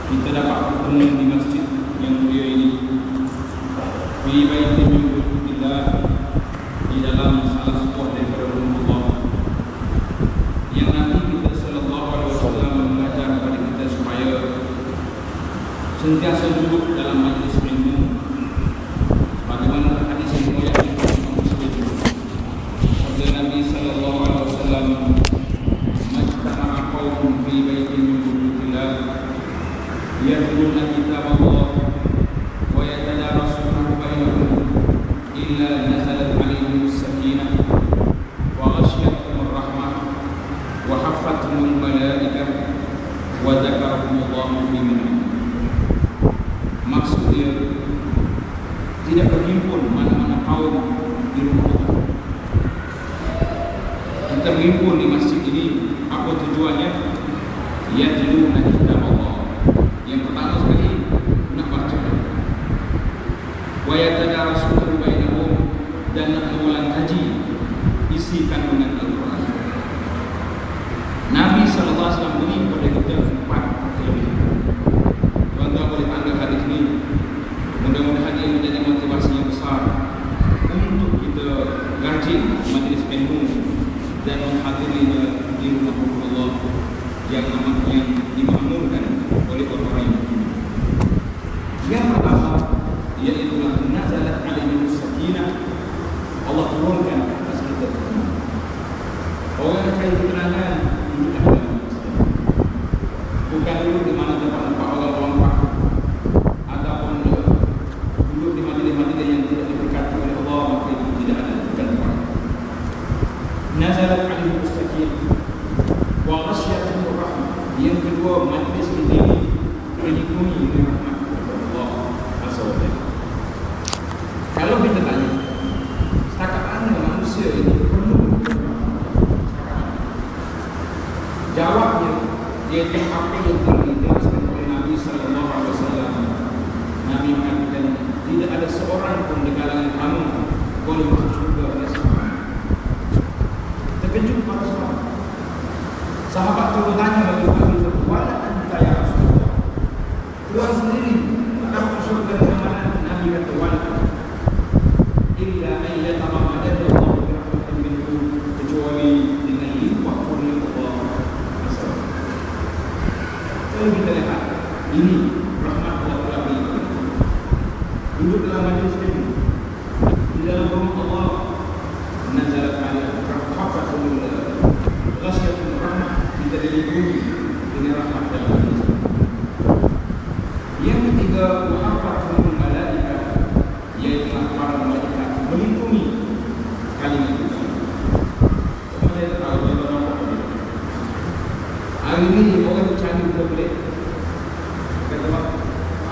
kita dapat bertemu di masjid yang mulia ini, fi baitin min buyutillah, di dalam salah sebuah daripada rumah Allah yang Nabi kita sallallahu alaihi wasallam mengajar kepada kita supaya sentiasa duduk dalam majlis ilmu. Bagaimana hadis yang mulia ini sabda Nabi sallallahu alaihi wasallam, majtama'a qaumun fi baitin min buyutillah yatluna kitab Allah wa yatadarasunahu bainahum illa nazalat alaihim as-sakinah wa ghashiyatuhum ar-rahmah wa haffathum al-malaikah wa dzakarahumullahu fi man. Maksudnya tidak berhimpun mana-mana kaum di rumah Allah. Kita berhimpun di masjid ini, apa tujuannya? Yatluna kitab Allah. Yang pertama sekali nak baca. Wa yatadarasunahu bainahum, dan nak mengulang kaji isi kandungan Al-Quran. Nabi sallallahu alaihi wasallam beri kepada kita 4 kelebihan. Tuan-tuan boleh tanda hadis ini. Mudah-mudahan ia menjadi motivasi yang besar untuk kita rajin majlis ilmu dan menghadirinya di rumah Allah yang amatnya dimakmurkan oleh orang-orang yang beriman. Yang pertama, yaitu nazalat alaihim as-sakinah, Allah turunkan atas kita. Orang yang cari ketenangan duduk dalam masjid, bukan duduk di mana tempat-tempat orang pakar, ataupun duduk di majlis-majlis yang tidak diberkati oleh Allah, maka itu tidak ada tempat. Nazalat alaihim as-sakinah wa ghashiyatuhum ar-rahmah. Yang kedua, majlis ini dipenuhi dengan rahmat Allah Azza wa Jalla. Kalau kita tanya, setakat mana manusia ini penuh dengan rahmat? Jawabnya, iaitu apa yang telah dijelaskan oleh Nabi sallallahu alaihi wasallam. Nabi mengatakan, tidak ada seorang pun di kalangan kamu boleh masuk surga oleh sahabat. Terkejut para sahabat. Sahabat itu bertanya bagi Nabi, "Wala anta ya Rasulullah?" Tuhan sendiri akan masuk surga dengan mana? Nabi kata, "Wala illa an yataghmadana Allah bi rahmatin minhu," kecuali dengan limpah kurnia Allah Azza wa Jalla. Kalau kita lihat ini rahmat Allah telah berikan. Duduk dalam majlis ini, di dalam rumah Allah, nazalat alaihim rahmatun ghashiyatuhum rahmah, kita dilindungi dengan rahmat dan rahmat. Yang ketiga, muhabbatul malaikah, yaitu para malaikat melindungi kalimat kita. Saya tahu bagaimana hari ini orang cari boleh kata apa?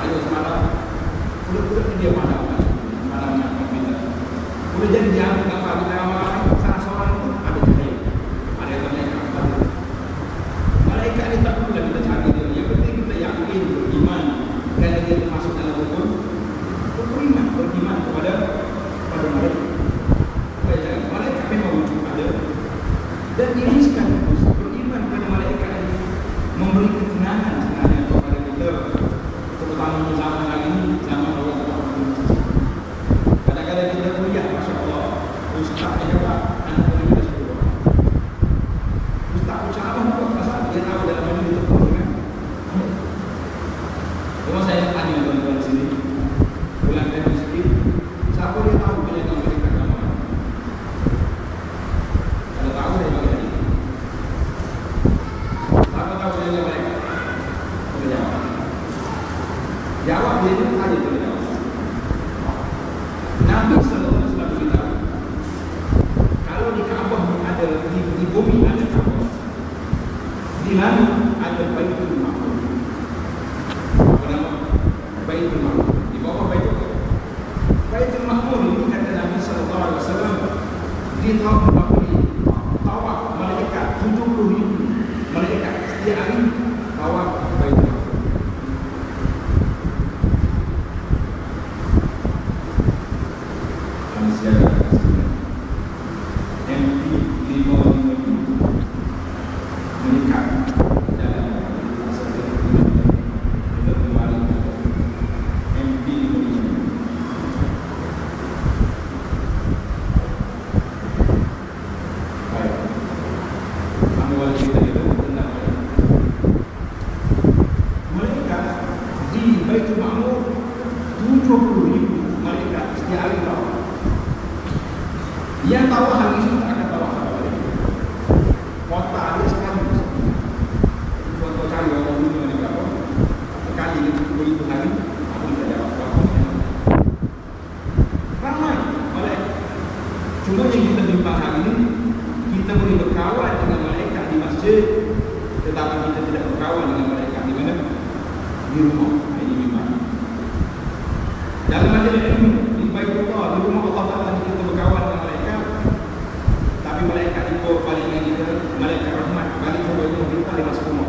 Ayo semalam, udah dia malam kita. Udah jadi jam apa kita malam salah seorang pun ada cahaya, ada malaikat. Malaikat ini tak perlu kita cari dia. Yang penting kita yakin, beriman, kalau dia termasuk dalam rukun beriman kepada malaikat. Malaikat memang wujud ada, dan ini sekaligus beriman kepada malaikat ini memberi ketenangan sebenarnya kepada kita, terutama di zaman hari ini, zaman orang tak berhenti. Kadang-kadang kita kuliah, Masya Allah, ustaz dia jawab, anak murid kita sepuluh orang. Ustaz ucap apa nak buat pasal? Dia tahu dalam mana kita pun kan. Cuma saya tanya tuan-tuan di sini, bulan dan sikit, siapa dia tahu banyak orang mereka agama? Kalau tahu saya bagi tadi. Siapa tahu banyak mereka? Kita jawab. Jawab dia itu tadi kita jawab. Nabi sallallahu alaihi wasallam beritahu, kalau di Kaabah ada di bumi ada Kaabah, di langit ada Baitul Ma'mur. Apa nama? Baitul Ma'mur. Di bawah Baitul Ma'mur ini kata Nabi sallallahu alaihi wasallam, dia tahu berapa tawaf malaikat 70,000 malaikat setiap hari tawaf Baitul Ma'mur. MP5 meningkat dalam Baitul Ma'mur 70,000 malaikat setiap hari tawaf. Yang tawaf hari itu tak akan tawaf hari. Kota ada sekali. Contoh cari orang dulu ni berapa? Sekali ni 70,000 hari. Aku tidak jawab berapa. Ramai malaikat. Cuma yang kita bimbang hari ini, kita boleh berkawan dengan malaikat di masjid, tetapi kita tidak berkawan dengan malaikat di mana? Di rumah. Ini bimbang. Dalam majlis ilmu di Baitullah, di rumah Allah Taala kita berkawan dengan malaikat, tapi malaikat itu paling yang kita malaikat rahmat balik ke rumah kita boleh masuk rumah.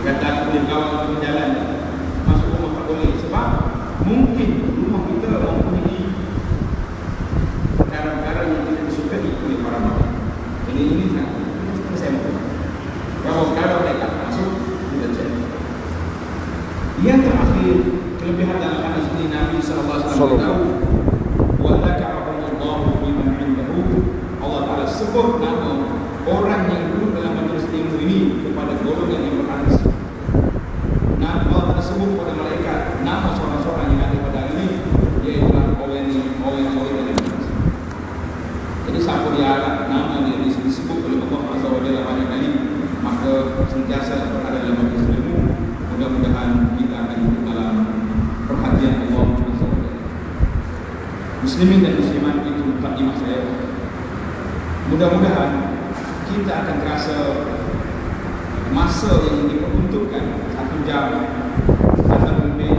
Kata aku boleh kawan untuk berjalan, masuk rumah tak boleh sebab mungkin rumah kita mempunyai perkara-perkara yang tidak disukai oleh para malaikat. Ini saya mahu. Kalau malaikat masuk kita cek. Yang terakhir kelebihan dalam hadis ini Nabi sallallahu alaihi wasallam tahu wa dzakarallahu biman 'indahu. Allah Taala sebut nama orang yang duduk dalam majlis ilmu ini kepada golongan yang berharis. Nama Allah Taala sebut kepada malaikat nama seorang-seorang yang ada pada ini, iaitu orang yang berharis. Jadi siapa dia nama dia disebut oleh Allah Azza wa Jalla banyak kali, maka sentiasa berada dalam majlis ilmu. Mudah-mudahan kita akan hidup dalam perhatian Allah Azza wa Jalla. Muslimin dan muslimat, itu taklimah saya. Mudah-mudahan kita akan terasa masa yang diperuntukkan 1 jam atau lebih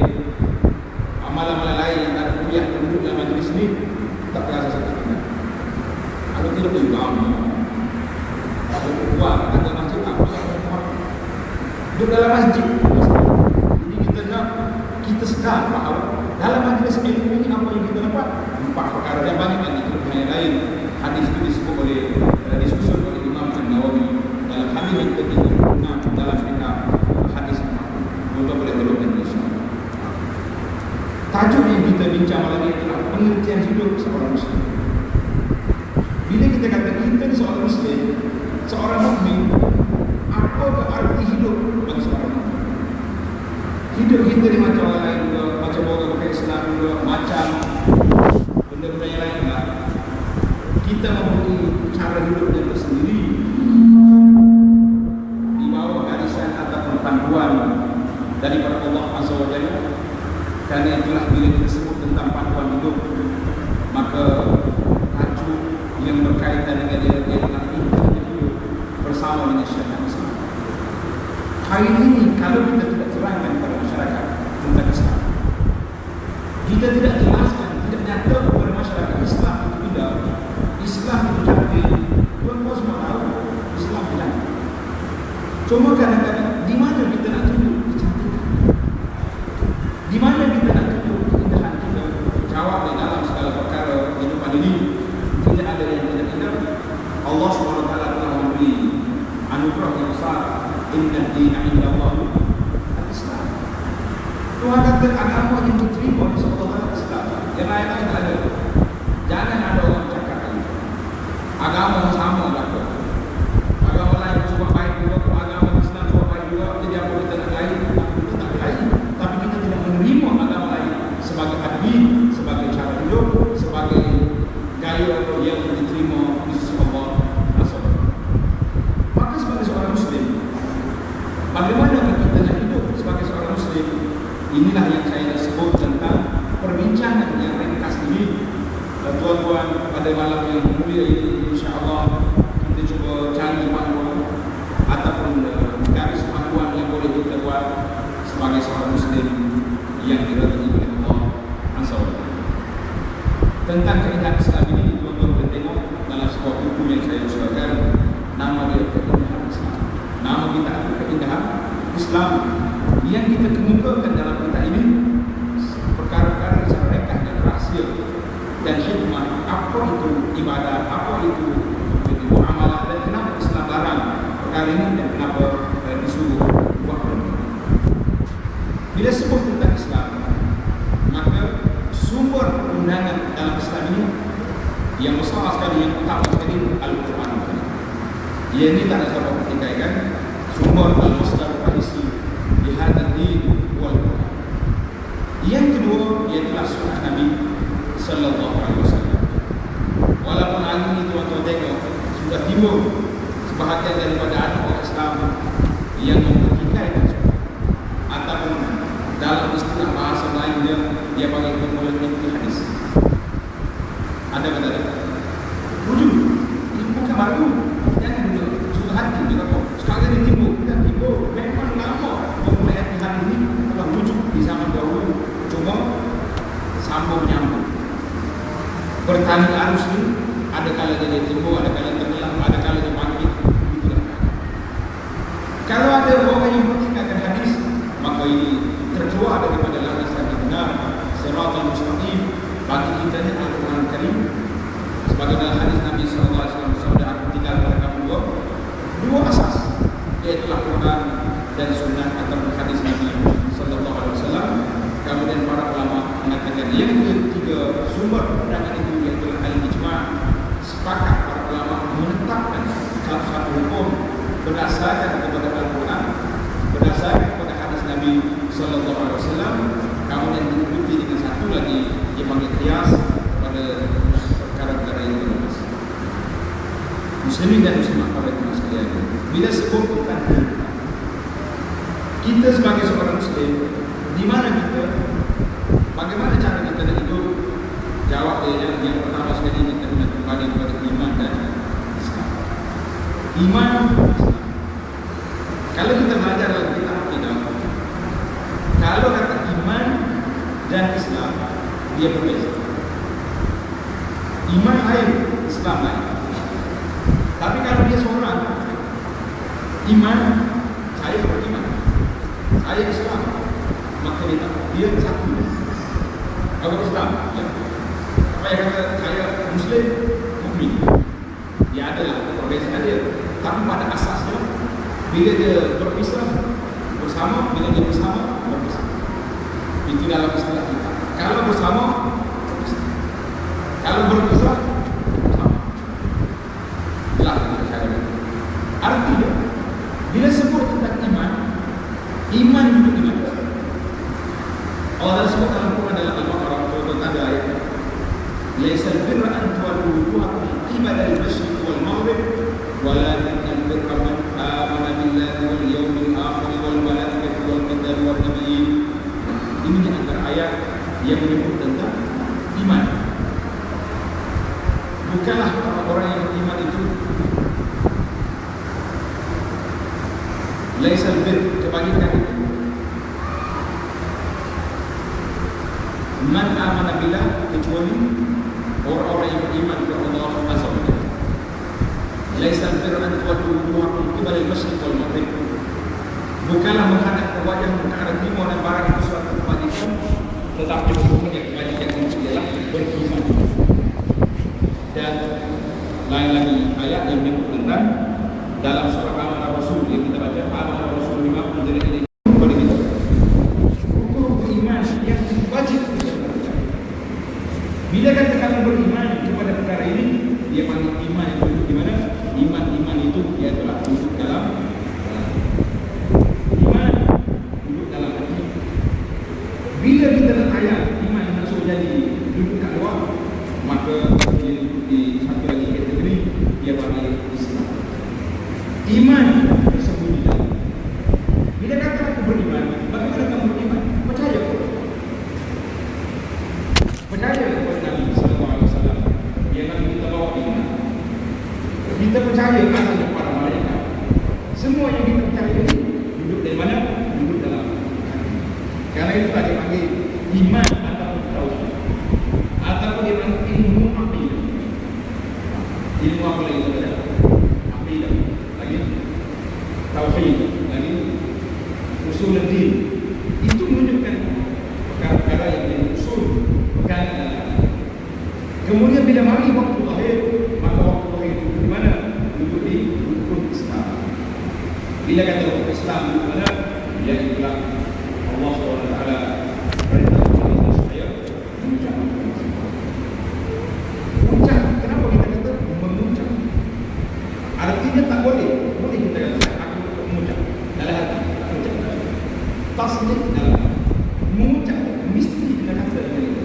amalan-amalan lain yang tak kuliah duduk dalam majlis ini tak terasa sangat. Kalau tidak pun lama. Kalau keluar ada masjid apa duduk dalam masjid. Jadi kita nak kita sedar bahawa dalam majlis ilmu ini apa yang kita dapat? 4 perkara yang banyak dan yang lain. Hadis itu disebut oleh disusun oleh Imam An-Nawawi dalam hadis yang ke-36 dalam kitab hadis untuk boleh berdoa insya-Allah. Tajuk yang kita bincang malam ini adalah pengertian hidup seorang muslim. Bila kita kata kita ni seorang muslim, seorang mukmin, apa arti hidup bagi seorang mukmin? Hidup kita ni macam orang lain juga, macam orang pakai Islam juga, macam benda-benda yang lain juga. Kita mempunyai cara hidup yang tersendiri di bawah garisan ataupun panduan daripada Allah Azza wa Jalla. Kerana itulah bila kita sebut tentang panduan hidup, maka tajuk yang berkaitan dengan dia adalah hidup bersama dengan syariat Islam. Hari ini kalau kita tidak terangkan kepada masyarakat tentang Islam, kita tidak jelaskan, tidak nyata kepada masyarakat Islam itu tidak, Islam itu cantik. Tuan-tuan semua tahu Islam itu cantik. Cuma kadang-kadang di mana kita nak tunjuk kecantikan? Di mana kita nak tunjuk keindahan kita? Jawab di dalam segala perkara kehidupan ini tidak ada yang tidak indah. Allah SWT telah memberi anugerah yang besar. Inna dina indallahi al-Islam. Tuhan kata agama yang diterima oleh Allah Islam. Yang lain tak ada. Jangan ada orang cakap lagi. Agama sama lah. Agama lain cuba baik juga, agama Islam cuba baik juga. Jadi apa kita nak lain? Kita tak lain. Tapi kita tidak menerima agama lain sebagai hadis, sebagai cara hidup, sebagai gaya yang diterima di sisi Allah. Maka sebagai seorang Muslim, bagaimana kita nak hidup sebagai seorang Muslim? Inilah yang saya sebut tentang perbincangan yang ringkas ini. Tuan-tuan, pada malam yang mulia ini, insya-Allah kita cuba cari panduan ataupun garis panduan yang boleh kita buat sebagai seorang Muslim yang diridhai oleh Allah Azza wa Jalla. Tentang keindahan Islam ini, tuan-tuan boleh tengok dalam sebuah buku yang saya usulkan, nama dia Keindahan Islam. Nama kita adalah Keindahan Islam. Yang kita kemukakan dalam kitab ini perkara-perkara secara ringkas dan rahsia dan hikmah. Apa itu ibadah, apa itu muamalah, dan kenapa Islam larang perkara ini dan kenapa disuruh buat perkara ini. Bila sebut tentang Islam, maka sumber undangan dalam Islam ini yang besar sekali, yang utama sekali Al-Quran. Ia ini tak ada siapa pertikaikan. Sumber al-Masdar al-Raisi di hadal din wal Quran. iaitulah sunnah Nabi Sallallahu Alaihi Wasallam. Walaupun hari ini tuan-tuan tengok sudah timbul sebahagian daripada anak orang Islam yang mempertikaikan sunnah, ataupun dalam istilah bahasa lain dia panggil mengikuti hadis. Ada kata dia rujuk, ini bukan baru, jangan dulu sudah hati juga kok. Sekarang ini timbul, dan timbul memang lama memulai hati ini telah rujuk di zaman dahulu, cuma sambung nyambung. Bertani arus ini ada kalanya dia timbul, ada kalanya tenggelam, ada kalanya bangkit. Itulah. Kalau ada orang yang mempertikaikan hadis, maka ini terkeluar daripada landasan yang benar, siratal mustaqim. Bagi kita ni Al-Quran Karim, sebagaimana hadis Nabi SAW bersabda, aku tinggal pada kamu dua asas, iaitu Al-Quran dan Sunnah atau hadis Nabi SAW. Kemudian para ulama mengatakan yang ketiga sumber undangan itu iaitu al-ijma'. Sepakat para ulama menetapkan satu hukum berdasarkan kepada Al-Quran, berdasarkan kepada hadis Nabi SAW. Kemudian diikuti dengan satu lagi yang panggil qiyas pada perkara-perkara yang terlepas. Muslimin dan muslimat pada kemas sekalian, bila sebut tentang kita sebagai seorang muslim, di mana kita, bagaimana cara kita nak hidup? Jawab dia yang pertama sekali kita kena kembali kepada iman dan Islam. Iman dan Islam. Kalau kita belajar dalam kitab akidah, kalau kata iman dan Islam, dia berbeza. Iman lain, Islam lain. Tapi kalau dia seorang, iman, saya beriman, saya Islam, maka dia satu. Agama Islam, ya. Apa yang kata saya Muslim, mukmin, dia adalah perbezaan dia. Tapi pada asasnya, bila dia berpisah bersama, bila dia bersama berpisah. Itu dalam istilah kita. Kalau bersama, berpisah. Kalau berpisah, bersama. Itulah cara. Artinya, bila sebut tentang iman, iman itu iman. Allah sebut dalam Quran dalam Al-Baqarah, ada ayat, laisal birra an tuwallu wujuhakum qibala al-masyriq wal maghrib, walakinnal birra man amana billahi wal yawmil akhir wal malaikati wal kitabi wan nabiyyin. Ini di antara ayat yang menyebut tentang iman. Bukanlah orang yang beriman itu laisal bir, kebalikan itu. Man amana billah, kecuali orang-orang yang beriman kepada Allah Azza wa Jalla. Laisal bir an tuwallu wujuhakum qibala al-masyriq wal maghrib. Bukanlah menghadap ke wajah ke arah timur dan barat itu suatu kebajikan, tetapi sesungguhnya kebajikan itu ialah beriman. Dan lain lagi ayat yang menyebut tentang dalam surah Amanah Rasul yang kita baca, Amanah Rasul 5 dari ini kepada kita. Hukum beriman yang wajib. Bila kata kamu beriman kepada perkara ini, dia panggil iman itu di mana? Iman itu ialah duduk dalam iman, duduk dalam hati. Bila kita nak ayat iman masuk jadi duduk kat luar, maka dia duduk di satu lagi kategori, dia panggil Islam. Iman tersembunyi dalam. Bila kata aku beriman, bagaimana kamu beriman? Percaya kepada Nabi Sallallahu Alaihi Wasallam. Dia Nabi kita bawa iman. Kita percaya adanya para malaikat. Semua yang kita percaya ini duduk dari mana? Duduk dalam hati. Karena itu tadi panggil iman ataupun tauhid, ataupun dia panggil ilmu aqidah. Ilmu apa lagi saudara? Aqidah. Lagi tauhid. Lagi usul din. Itu menunjukkan perkara-perkara yang menjadi usul perkara. Kemudian bila mari waktu lahir, maka waktu lahir itu di mana? Duduk di rukun Islam. Bila kata rukun Islam di mana? Dia itulah Allah SWT perintah kita supaya mengucap. Mengucap. Kenapa kita kata mengucap? Artinya tak boleh. Boleh kita kata aku mengucap dalam hati. Mengucap. Tasdik dalam hati. Mengucap mesti kita kata dalam hati.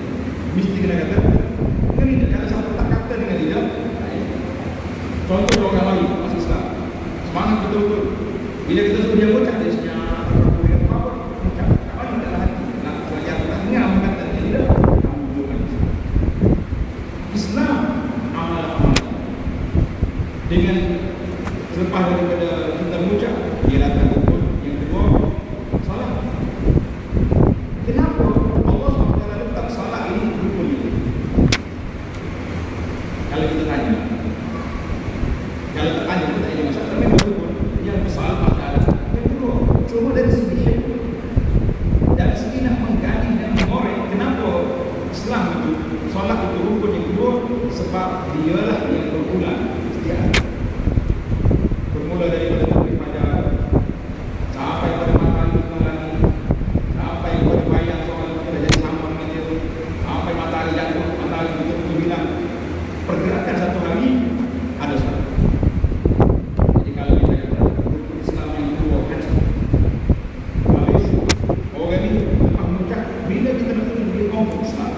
semua ke Islam.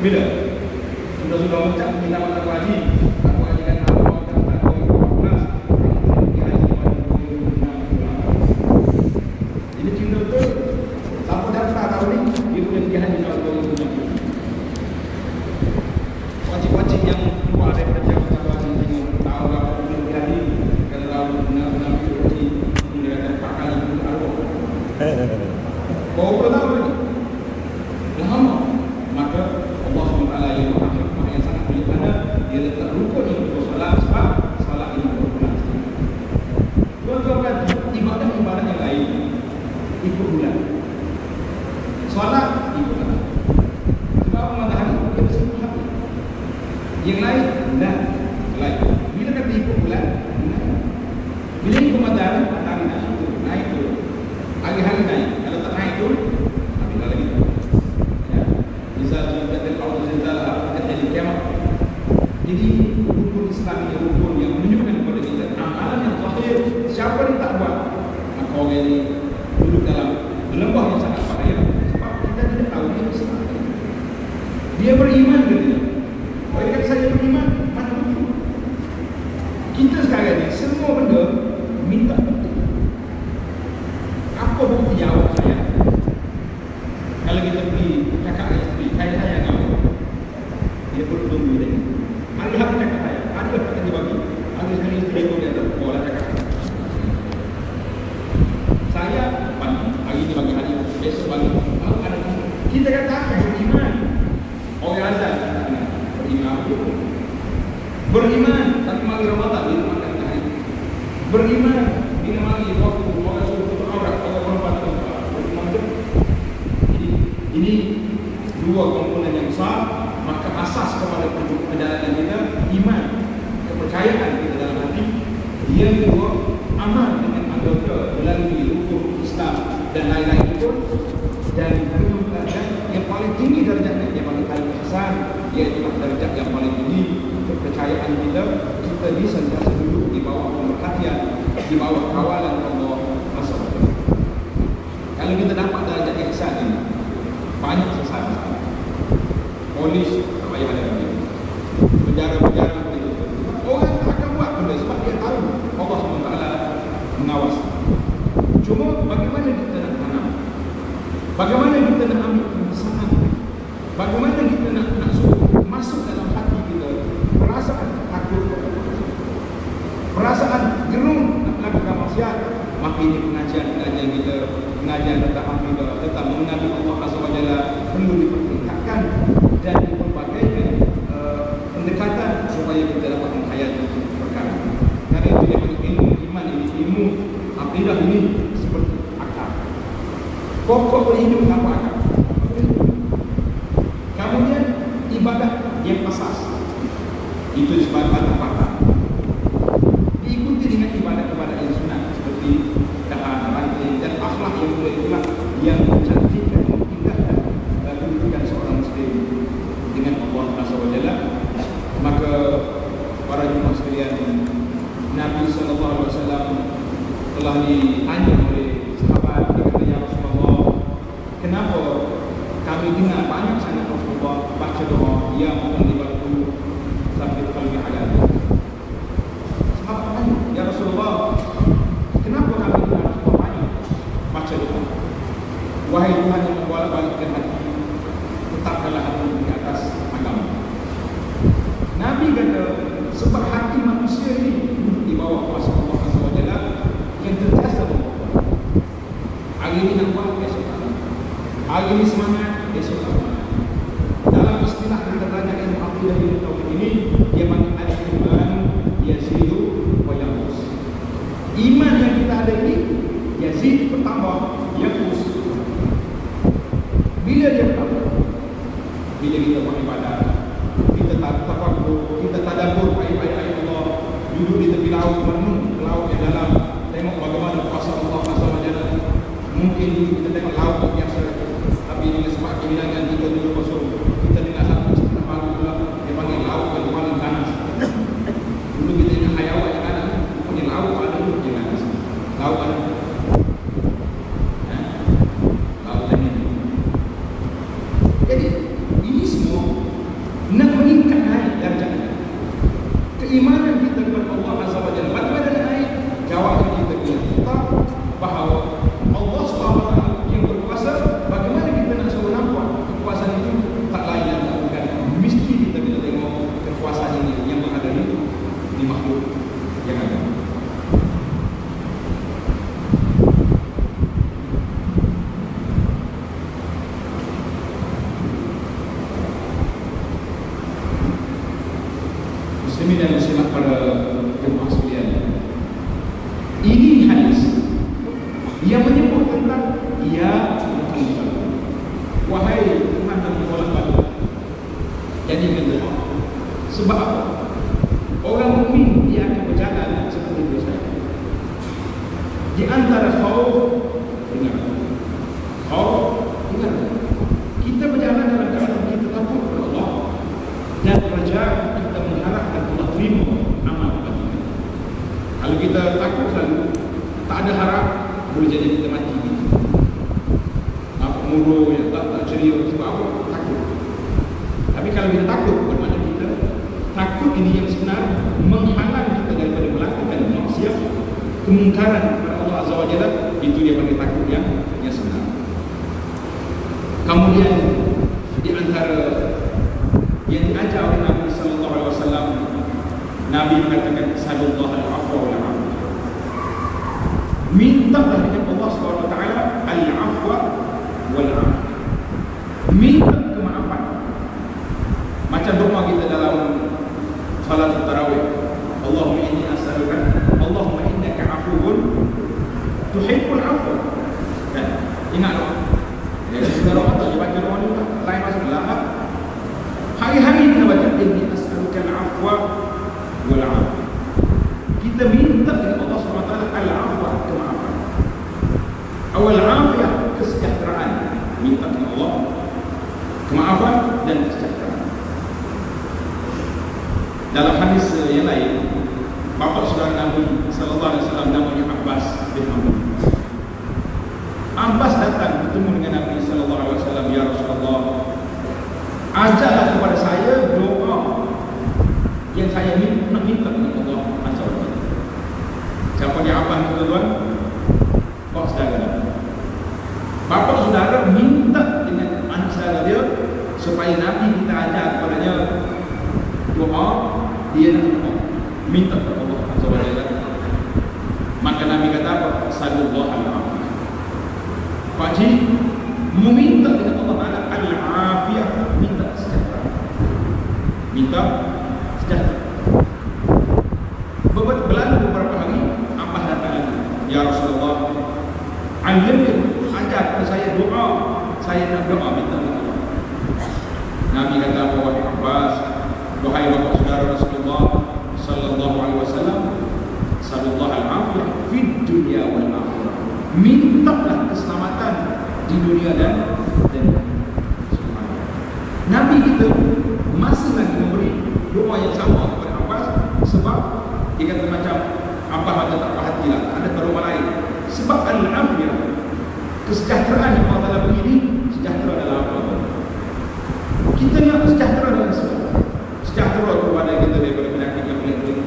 Bila sudah mengucap minta maaf haji, aku hajikan Allah dan tak boleh berpulas. Jadi cinta tu siapa daftar tahun ni dia boleh pergi haji tahun 2060. Wajib-wajib yang keluar daripada jabatan yang tahu apa boleh pergi haji kalau benar-benar haji dia akan 4 kali berarwah. Kau tahu ni? Lama. Maka Allah SWT yang maha hikmah yang sangat bijaksana, dia letak rukun yang bersolat sebab salat ini berbulan. Tuan-tuan, ibadah-ibadah yang lain ikut bulan. Solat ikut bulan. Sebab matahari dia bersih hati. Yang lain bulan. Lain. Bila kata ikut bulan, bulan. Bila ikut matahari, matahari naik turun. Hari-hari naik. Kalau tak naik turun, habis lagi. Jadi rukun Islam ini rukun yang menunjukkan kepada kita amalan yang zahir. Siapa yang tak buat, maka orang ini duduk dalam lembah yang sangat bahaya. Sebab kita tidak tahu dia Islam. Dia beriman ke tidak? Kalau dia kata saya beriman, mana bukti? Kita sekarang ni semua benda minta bukti. Apa bukti jawab saya? Kalau kita pergi cakap dengan isteri, saya sayang kamu, dia perlu tunggu dia. Hari-hari cakap saya, ada kata dia bagi. Hari sekali isteri tu dia ada, lah cakap. Saya pagi, hari ni bagi hari, besok bagi. Ada kita kata beriman. Orang azan beriman. Beriman, tapi mari Ramadan dia makan hari. Beriman, bila mari waktu orang suruh tutup aurat, orang perempuan tutup aurat. Ini dua komponen yang besar. Maka asas kepada perjalanan kita iman, kepercayaan kita dalam hati. Yang kedua amal dengan anggota melalui rukun Islam dan lain-lain itu. Dan yang paling tinggi darjatnya yang paling al-ihsan, iaitu darjat yang paling tinggi kepercayaan kita. Kita bisa sentiasa duduk di bawah pemerhatian, di bawah kawalan Allah SWT. Kalau kita dapat darjat ihsan ini, banyak sesuatu. Polis tak payah ada lagi. Penjara-penjara itu. Orang tak akan buat benda sebab dia tahu Allah SWT mengawasi. Cuma bagaimana kita nak tanam? Bagaimana kita nak ambil kebesaran? Bagaimana kita nak suruh masuk dalam hati kita perasaan takut, perasaan gerung nak melakukan maksiat? Maka ini pengajian kita, pengajian tentang akidah, tentang mengenali Allah SWT perlu dipertingkatkan dan diperbagaikan pendekatan supaya kita dapat menghayati perkara. Karena itu yang ilmu iman ini, ilmu akidah ini seperti akar. Pokok berhidup tanpa akar. Kemudian ibadah yang asas itu disebabkan patah. Diikuti dengan ibadah-ibadah yang sunat seperti tahan, ranting dan akhlak yang boleh ulang yang mencantikkan, mengindahkan kedudukan seorang muslim dengan Allah SWT. Maka para jemaah sekalian, Nabi SAW telah ditanya oleh sahabat, dia kata, ya Rasulullah, kenapa kami dengar banyak sangat Rasulullah baca doa ya muqallibal-qulub tsabbit qalbi ala dinik. Sahabat tanya, ya Rasulullah, kenapa kami dengar Rasulullah banyak baca doa? Wahai Tuhan yang membolak-balikkan hati, tetapkanlah hati di atas agama. Nabi kata, sebab hati manusia ini di bawah kuasa Allah SWT yang terbiasa berbuat. Hari ini nak buat, besok tak. Hari ini semangat, besok tak. Dalam istilah kita belajar ilmu akidah dan tauhid ini, dia panggil al-iman yazidu wa yanqus. Iman yang kita ada ini yazid, bertambah, yanqus. Bila dia bertambah? Bila kita buat ibadah, kita tafakkur, kita tadabbur ayat-ayat Allah, duduk di tepi laut, merenung ke laut yang dalam, tengok bagaimana kuasa Allah SWT. Mungkin kita tengok laut biasa, tapi dengan sebab kebilangan kita duduk kosong, kita dengar satu cerita baru pula, dia panggil laut yang paling ganas. Dulu kita ingat hayawan yang ada, panggil laut ada dulu yang ganas. Laut ada. Laut ini. Jadi dan muslimat pada jemaah sekalian, ini hadis yang menyebut tentang wahai Tuhan kami bolak-balik jadi berdoa. Sebab apa? Orang mukmin dia akan berjalan seperti biasa. Di antara khauf dengan kita berjalan dalam keadaan kita takut kepada Allah dan raja kita mengharapkan Allah terima amal kita. Kalau kita takut selalu, tak ada harap, boleh jadi kita mati. Apa muru yang tak ceria sebab apa? Takut. Tapi kalau kita takut, bermakna kita takut ini yang sebenar menghalang kita daripada melakukan maksiat, kemungkaran kepada Allah Azza wa Jalla. Itu dia panggil takut yang sebenar. Kemudian di antara yang diajar oleh Nabi sallallahu alaihi wasallam, Nabi mengatakan sallallahu al-afwa wal afwa. Mintalah dengan Allah Subhanahu wa taala al-afwa wal afwa. Minta kemaafan. Macam doa kita dalam salat tarawih. Allahumma inni as'aluka, Allahumma innaka afuwun tuhibbul afwa. Kan? Ingat doa. Jadi kita doa tak baca doa ni lain masuk lahap. Hari-hari kita baca inni as'aluka al-afwa wal afwa. Kita minta kepada Allah Subhanahu wa taala al-afwa, kemaafan. Awal afiyah, kesejahteraan. Minta kepada Allah kemaafan dan kesejahteraan. Dalam hadis yang lain, bapa saudara Nabi sallallahu alaihi wasallam namanya Abbas bin Amr. Abbas datang bertemu dengan Nabi sallallahu alaihi wasallam, ya Rasulullah, ajarlah kepada saya doa yang saya nak minta kepada Allah Azza wa Jalla. Siapa dia Abbas itu tuan? Bapa saudara. Bapa saudara minta dengan anak saudara dia supaya Nabi kita ajar kepadanya doa, dia nak doa, minta kepada Allah Azza wa Jalla. Maka Nabi kata apa? Sallallahu alaihi wasallam. Pak Haji meminta dengan Allah Taala al-afiyah, minta sejahtera. Minta sejahtera. Berlalu beberapa hari, Abbas datang lagi. Ya Rasulullah, ajar kepada saya doa. Saya nak doa minta kepada Allah. Nabi kata, wahai Abbas, wahai bapak saudara Rasulullah sallallahu alaihi wasallam, sallallahu al-afiyah fid dunya wal akhirah. Mintalah keselamatan di dunia dan Nabi kita masih lagi memberi doa yang sama kepada Abbas. Sebab dia kata macam Abbas ada tak perhatilah, ada doa lain. Sebab al-afiyah, kesejahteraan yang Allah Taala beri ini, sejahtera dalam apa? Kita nak sejahtera dalam semua. Sejahtera kepada kita daripada penyakit yang pelik,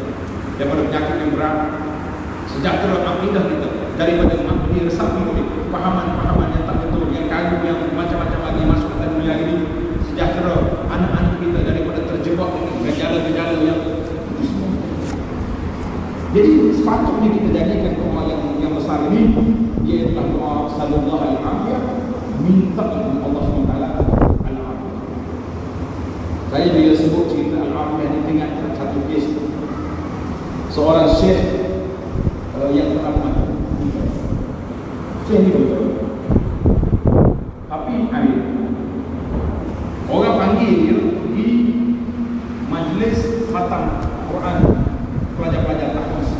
daripada penyakit yang berat. Sejahtera akidah kita daripada diresapi oleh pahaman-pahaman yang tak betul, yang kagum, yang macam-macam lagi masuk ke dunia ini. Sejahtera anak-anak kita daripada terjebak gejala-gejala yang itu semua. Jadi sepatutnya kita jadikan doa yang besar ini, iaitu doa sallallahu alaihi wasallam, minta kepada Allah SWT al-afiyah. Saya bila sebut cerita al-afiyah ini, ingat satu kes seorang syekh yang pernah mati. Syekh ni betul, tapi air orang panggil dia di majlis khatam Quran pelajar-pelajar tahfiz.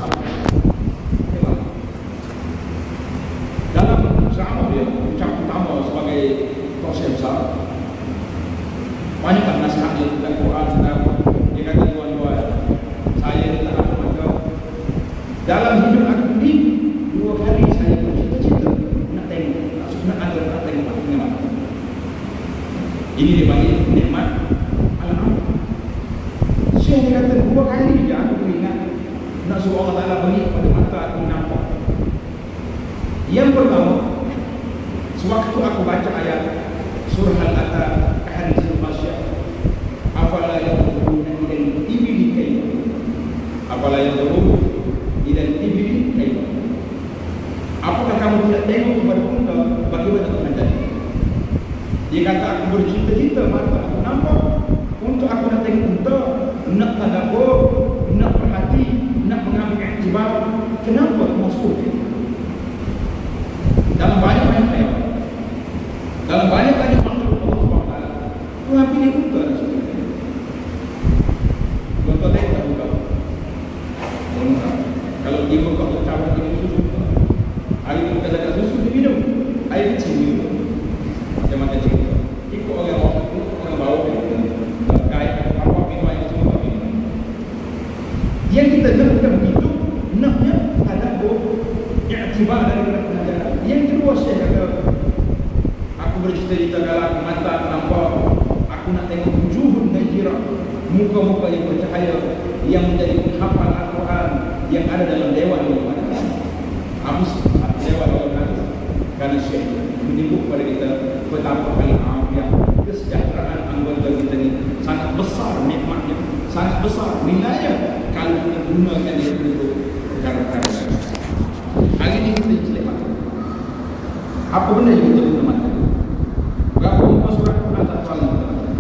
Dalam ceramah dia, ucap utama sebagai tokoh besar, banyaklah nasihat dia tentang Quran, tentang dia kata, tuan-tuan, saya ni tak nak baca. Dalam hidup aku ni 2 kali saya bercita-cita nak tengok, nak ada nak tengok nikmat. Ini dipanggil nikmat al-afiyah. Syekh dia kata 2 kali je aku ingat nak suruh Allah Taala beri pada mata aku nampak. Yang pertama, sewaktu aku baca ayat surah Al-Ata, Haditsul Ghasyiyah, afala yanzuruna ila al-ibili kayfa, afala yanzuruna ila al-ibili kayfa. Apakah kamu tidak tengok kepada unta bagaimana menjadi? Dia kata, aku bercita-cita mata aku nampak, untuk aku nak tengok unta, nak tadabur, iktibar, kenapa masuk dalam banyak-banyak ayat, dalam banyak-banyak makhluk Allah SWT, Tuhan pilih buka sebenarnya. Contoh lain tak buka. Kalau dia buka cabut minum susu, hari itu kita ada susu dia minum, air kecil minum, macam kecil. Ikut orang bawa kait apa minum air kecil apa minum. Yang kita nak begitu, naknya ada iktibar dari pengajaran. Yang kedua saya kata, aku bercita-cita kalau aku mata aku nampak, aku nak tengok wujuhun najirah, muka-muka yang bercahaya, yang menjadi penghafal Al-Quran yang ada dalam dewan yang ada. Habis dewan yang ada, kerana Syekh menyebut kepada kita betapa al-afiyah, kesejahteraan anggota kita ini sangat besar nikmatnya, sangat besar nilainya kalau kita gunakan dia untuk perkara-perkara. Hari ini kita jelek mata. Apa benda yang kita guna mata? Berapa muka surat Quran tak soalan kita baca?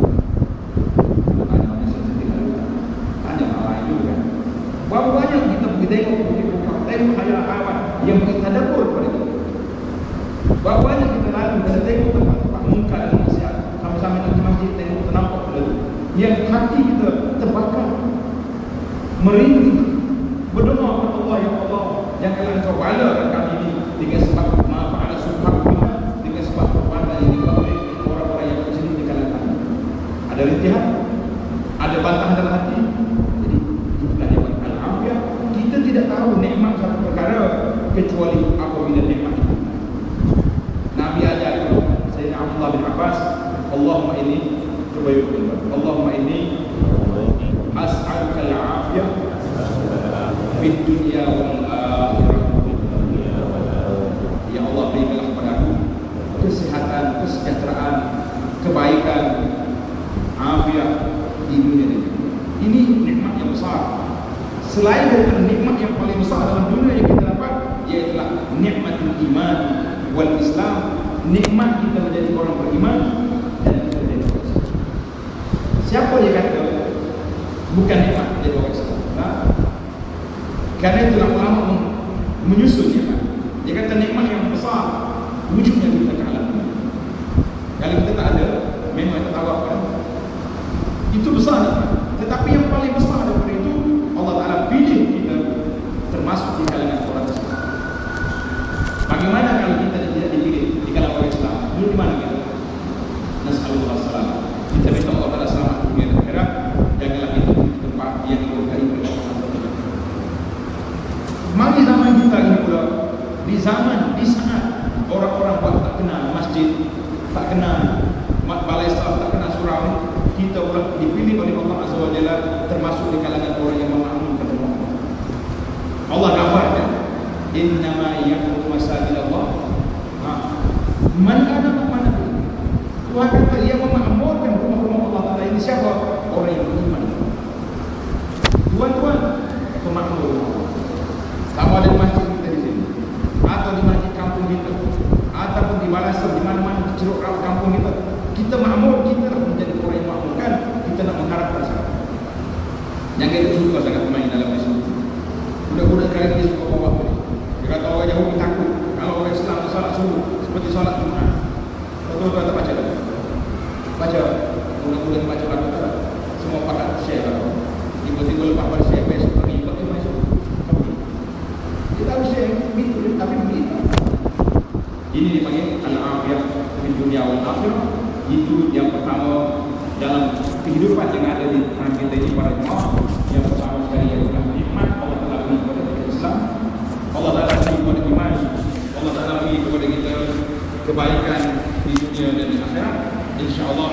Tanya orang sensitif lah. Tanya orang lain juga. Berapa banyak kita pergi tengok hayat-hayat yang kita dapur pada kita? Berapa banyak kita lalu kita tengok tempat-tempat muka dan nasihat, sama-sama nak di masjid tengok ternampak lalu, yang hati kita terbakar, merintih, berdoa kepada Allah, ya Allah, janganlah Engkau balakan kami ini dengan sebab fa'ala subhanallah, dengan sebab perbuatan yang dibuat oleh orang-orang yang berjenis di kalangan kami. Ada rintihan, ada bantahan dalam hati. Jadi itulah nikmat al-afiyah. Kita tidak tahu nikmat satu perkara kecuali apabila nikmat itu. Nabi ajar Sayyidina Abdullah bin Abbas, Allahumma inni Allahumma inni as'aluka al-afiyah fid dunya wal akhirah. Ya Allah, berikanlah kepadaku kesehatan, kesejahteraan, kebaikan, afiat di dunia ini. Ini nikmat yang besar. Selain daripada nikmat yang paling besar dalam dunia yang kita dapat, ialah nikmatul iman wal Islam, nikmat kita menjadi orang beriman dan kita menjadi orang Islam. Siapa yang kata bukan nikmat menjadi orang Islam? Nah, karena itulah ulama menyusun nikmat. Dia kata nikmat yang besar wujudnya kita ke alam. Kalau kita tak ada, memang kita tahu apa. Itu besar nikmat. Tetapi yang paling besar daripada itu, Allah Ta'ala pilih kita termasuk di kalangan orang Islam. Bagaimana kalau kita tidak dipilih di kalangan orang Islam? Dulu di mana kita? Nas'alullah salam. Kita minta Allah Ta'ala selamat dunia dan akhirat. Janganlah itu di tempat yang diberkahi oleh Allah Ta'ala. Mari zaman kita ini pula, di zaman, di saat orang-orang tak kenal masjid, tak kenal balai saf, tak kenal surau, kita pula dipilih oleh Allah Azza wa Jalla termasuk di kalangan orang yang memakmurkan Allah. Allah gambarkan, innama ya'muru masajid Allah man amana mana. Tuhan kata ia memakmurkan rumah-rumah Allah Ta'ala ini siapa? Orang yang beriman. Tuan-tuan, pemakmur rumah Allah. Sama ada di masjid kita di sini, atau di masjid kampung kita, ataupun di Balasar, di mana-mana di ceruk kampung kita, kita makmur, kita nak menjadi orang yang makmurkan, kita nak mengharapkan sangat. Yang kita suka sangat main dalam Islam. Budak-budak sekarang dia suka bawa ni. Dia kata orang Yahudi takut kalau orang Islam salat subuh seperti salat Jumaat. Betul-betul tak baca lagi. Baca, budak-budak baca lagu tak. Semua pakat share lagu. Tiba-tiba lepas pada share besok lagi, lepas besok. Kita harus share itu, tapi begitu. Ini dipanggil al-afiyah di dunia wal akhirah. Itu yang pertama dalam kehidupan yang ada di tanah kita ini para jemaah. Yang pertama sekali ialah nikmat Allah Ta'ala beri kepada kita Islam, Allah Ta'ala beri kepada iman, Allah Ta'ala beri kepada kita kebaikan di dunia dan di akhirat, insya-Allah.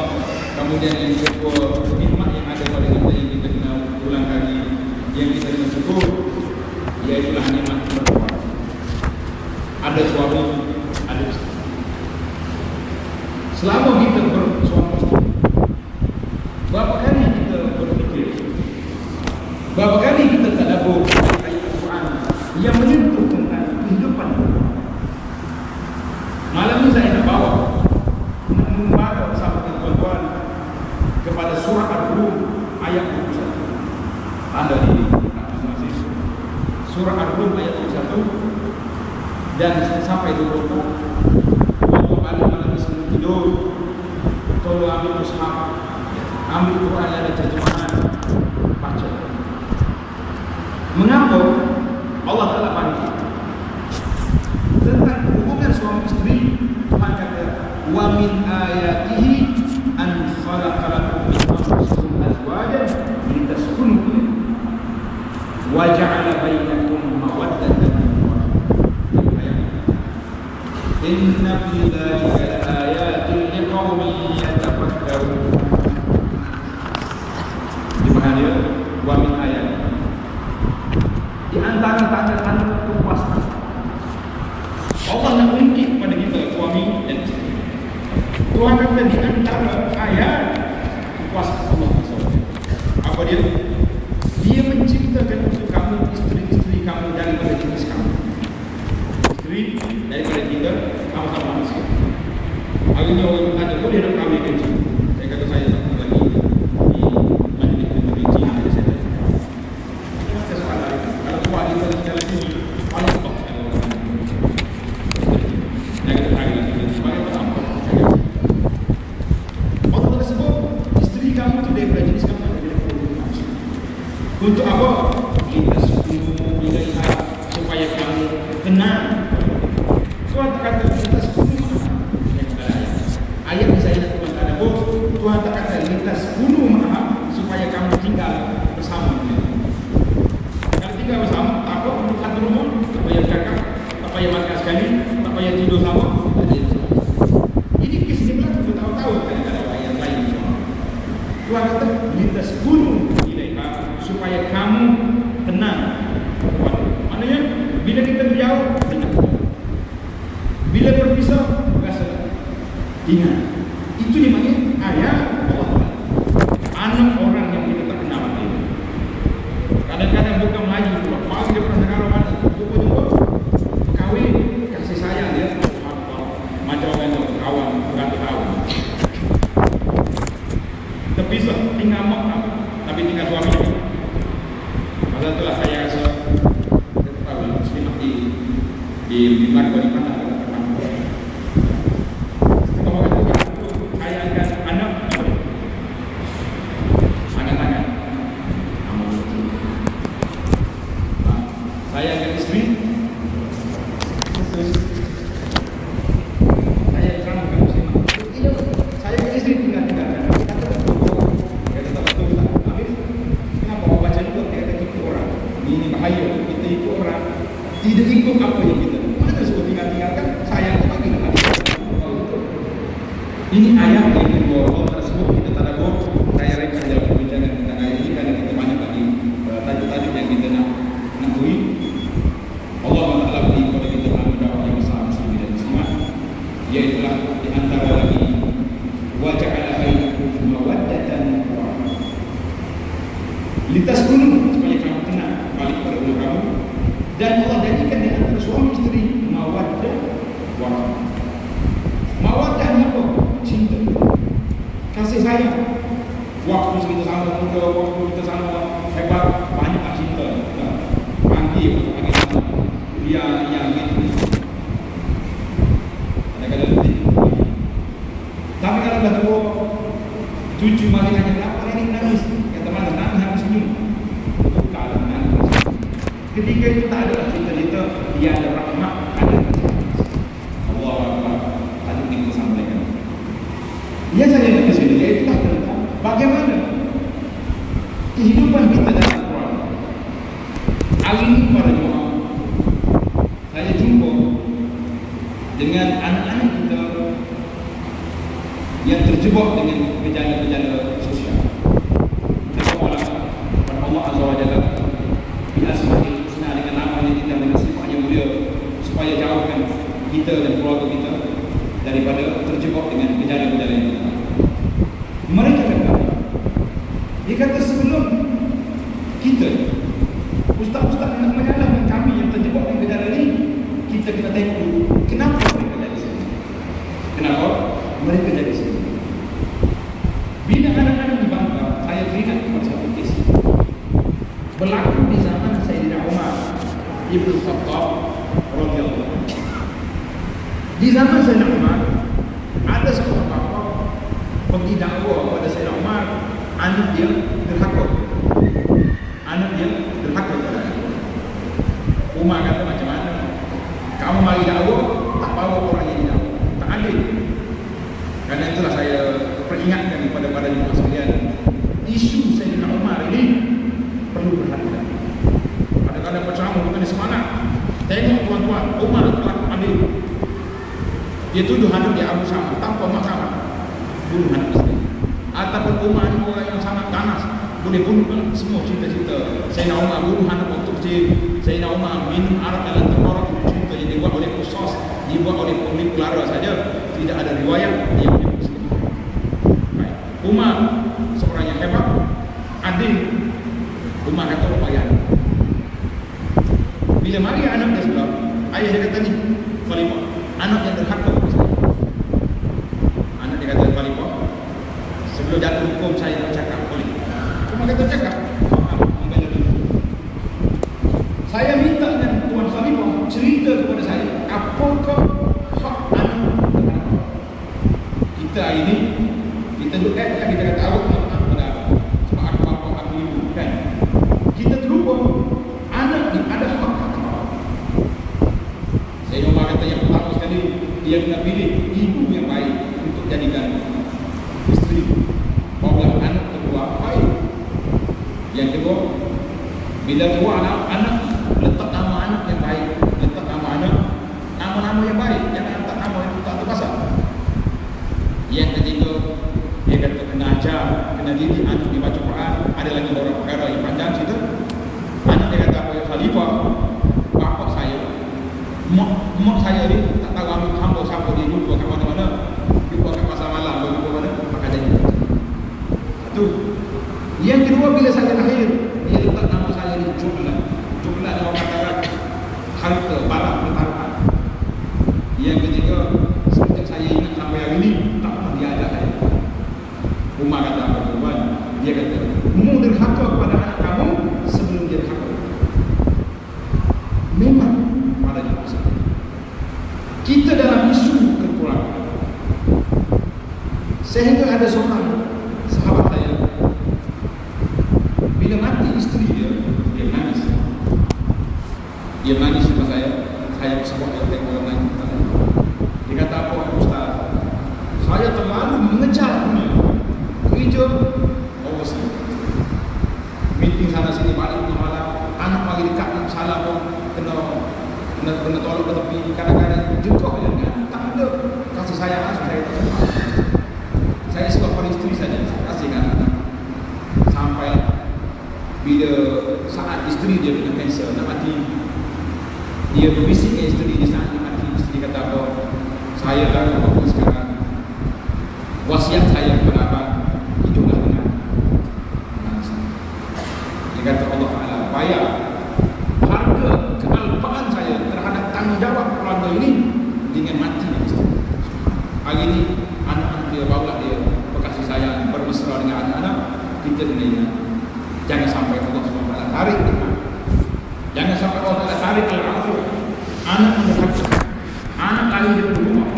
Kemudian yang kedua, nikmat yang ada pada kita yang kita kena ulang kali, yang kita kena syukur, iaitu nikmat berbuat. Ada suami, ada istri. Selama kita bersuami istri, berapa kali kita berfikir, berapa kali kita tadabbur ayat Al-Quran yang menyentuh tentang kehidupan kita. Malam ini saya nak bawa, nak membawa bersama dengan tuan-tuan kepada surah Al-Rum ayat 21. Anda di masing-masing. surah Ar-Rum ayat 21 dan sampai 24. Waktu malam sebelum tidur, tolong ambil mushaf, ambil Quran yang ada terjemahan, baca. Mengapa Allah Ta'ala panggil tentang hubungan suami istri? Tuhan kata, wa min ayatihi an khalaqa lakum min anfusikum azwajan litaskunu ilaiha wa ja'ala bainakum mawaddatan wa rahmah. Inna fi dzalika laayatin liqaumin yatafakkarun. Di mana dia? Wa min ayatihi, di antara tanda-tanda kekuasaan Allah nak ungkit kepada kita suami dan isteri. Tuhan kata di antara ayat kekuasaan Allah SWT, apa dia? Dia menciptakan untuk kamu isteri-isteri kamu daripada jenis kamu. Isteri daripada kita sama-sama manusia. Hari ini orang tanya, boleh nak kahwin ke? Saya kata saya satu lagi di majlis menteri Cina. Saya kata soalan, kalau kuat kita di dalam sini, paling top kalau orang saya kata hari lagi, sebagai pertama Allah telah sebut isteri kamu itu daripada jenis kamu. Untuk apa? Kita sepuluh ilaiha, supaya kamu tenang. Tuhan kata kita sepuluh ayat saya nak tuan ada bos. Tuhan kata kita sepuluh maaf supaya kamu tinggal bersama. Kalau tinggal bersama, tak apa untuk satu rumah, tak payah cakap, tak payah makan sekali, tak payah tidur sama. Ini kisah berlaku bertahun-tahun kadang-kadang ayat lain. Tuhan kata kita sepuluh supaya kamu tenang. Maknanya bila kita berjauh, tenang. Bila berpisah, rasa ingat. Itu dimaksud ayat Allah. Anak orang yang kita tak kenal dia. Kadang-kadang bukan Melayu pula. Maaf dia pernah negara mana? Jumpa-jumpa, kahwin, kasih sayang dia. Macam orang kawan, berganti tahun. Terpisah, tinggal mak, tapi tinggal suami. Masa itulah saya rasa tahu muslimat di Melaka di mana saya akan anak tangan saya akan isteri saya terangkan muslimat saya akan isteri tinggal ini bahaya kita ikut orang, tidak ikut apa yang kita mana suruh tinggalkan. Sayang tu bagi nak ada. Ini ayat yang kedua Allah tersebut kita tak ada saya rekan dalam perbincangan tentang ayat ini kerana kita banyak lagi tajuk-tajuk yang kita nak beri. Allah Taala beri kepada kita tanggungjawab yang besar muslim dan muslimat, iaitu di antara lagi wa ja'ala bainakum mawaddatan wa rahmah litaskunu, supaya kamu tenang balik kepada rumah kamu. Dan Allah jadikan di antara suami isteri mawaddah wa rahmah. Mawaddah ni apa? Cinta, kasih sayang. Waktu kita sama muda, waktu kita sama hebat, banyak cinta. Panggil sama dia yang ini. Kadang-kadang letih. Tapi kalau dah tua, cucu masih hanya berapa hari nangis. Kata mana nangis harus senyum. Kalau nangis, ketika itu tak ada cerita-cerita, dia ada rahmat, ada kasih. Allah Akbar. Tadi kita sampaikan. Ia saja yang ke sini, iaitu tentang bagaimana kehidupan kita dalam Al-Quran. Hari ini para jemaah, saya jumpa dengan anak-anak kita yang terjebak dengan gejala-gejala sosial. Kita mohonlah kepada Allah Azza wa Jalla bi asma'il husna, dengan nama-Nya kita, dengan sifat-Nya mulia, supaya jauhkan kita dan keluarga kita daripada terjebak dengan gejala-gejala ini. Mereka kata, dia kata sebelum kita ustaz-ustaz nak menyalahkan kami yang terjebak dengan gejala ini, kita kena tengok dulu kenapa mereka jadi sini. Kenapa mereka jadi sini? Bila anak-anak dibangga, saya teringat kepada satu kisah berlaku di zaman Sayyidina Umar Ibnu Khattab radhiyallahu anhu. Di zaman Sayyidina Umar ada seorang bapa pergi dakwah kepada Sayyidina Umar, anak dia derhaka. Anak dia derhaka kepada Umar. Kata, macam mana kamu mari dakwah tak bawa orang yang dakwah, tak adil. Karena itulah saya peringatkan kepada para jemaah sekalian, isu Sayyidina Umar ini perlu perhatian. Kadang-kadang berceramah bukan semangat. Tengok tuan-tuan, Umar telah adil. Dia tuduh anak dia Abu Sama tanpa mahkamah, bunuh anak isteri. Ataupun Umar ini orang yang sangat ganas, boleh bunuh semua cerita-cerita Sayyidina Umar bunuh anak waktu kecil. Sayyidina Umar minum arak dalam tengkorak, cerita yang dibuat oleh Qusas, dibuat oleh pemilik Clara saja, tidak ada riwayat yang Muslim. Baik. Umar seorang yang hebat, adil. Umar kata lumayan. Bila mari anak dia sebelah, ayah dia kata ni Khalifah, anak yang derhaka. Anak dia kata Khalifah, sebelum jatuh hukum saya nak cakap boleh. Umar kata cakap. Saya minta dan Tuan Khalifah cerita kepada saya, apakah hak anak terhadap kita hari ini. Kita duduk kita kata awak nak pada sebab aku bapa aku ibu kan. Kita terlupa anak ni ada hak. Saya Umar kata yang pertama sekali dia kena pilih ibu yang baik untuk jadikan isteri. Barulah anak kedua baik. Yang kedua, bila tua anak letak nama anak yang baik, letak nama anak nama-nama yang baik, jangan letak nama yang tak terpasang. Yang ketiga, dia kata kena ajar, kena didik anak dibaca Quran. Ada lagi beberapa perkara yang panjang cerita. Anak dia kata apa? Khalifah, bapa saya, mak saya ni tak tahu ambil hamba siapa, dia jumpa kat mana-mana, jumpa kat pasar malam, jumpa mana, maka dia itu. Yang kedua, bila saya lahir, dia letak nama saya ni Jumlah. Jumlah orang katakan harta, barang, pertaruhan. Yang ketiga, seperti saya ingat sampai hari ini, tak pernah dia ada saya. Umar kata apa tuan? Dia kata, mu derhaka kepada anak kamu sebelum dia derhaka. Memang pada masa kita dalam isu kekeluargaan, sehingga ada seorang sahabat saya, bila mati isteri dia, dia menangis. Dia menangis sama saya sebut dia tengok orang lain. Dia kata apa Ustaz? Saya terlalu mengejar dunia. Kerja overseas, meeting sana sini, balik tengah malam, anak pagi dekat nak salah pun kena tolak ke tepi. Kadang-kadang jengkok je kan, tak ada kasih sayang langsung. Saya tak sempat. Saya suka pada isteri saja, kasih anak-anak. Sampai bila saat isteri dia kena kanser, nak mati, dia berbisik dengan isteri dia saat nak mati. Isteri kata apa? Saya dah apa sekarang, wasiat saya kepada abang, hiduplah dengan anak saya. Dia kata Allah Ta'ala bayar harga kealpaan saya terhadap tanggungjawab keluarga ini dengan mati isteri. Hari ini anak-anak dia, barulah dia berkasih sayang, bermesra dengan anak-anak. Kita kena ingat, jangan sampai Allah SWT tarik iman. Jangan sampai Allah SWT tarik al-afu. Anak menderhaka, anak lahir di rumah,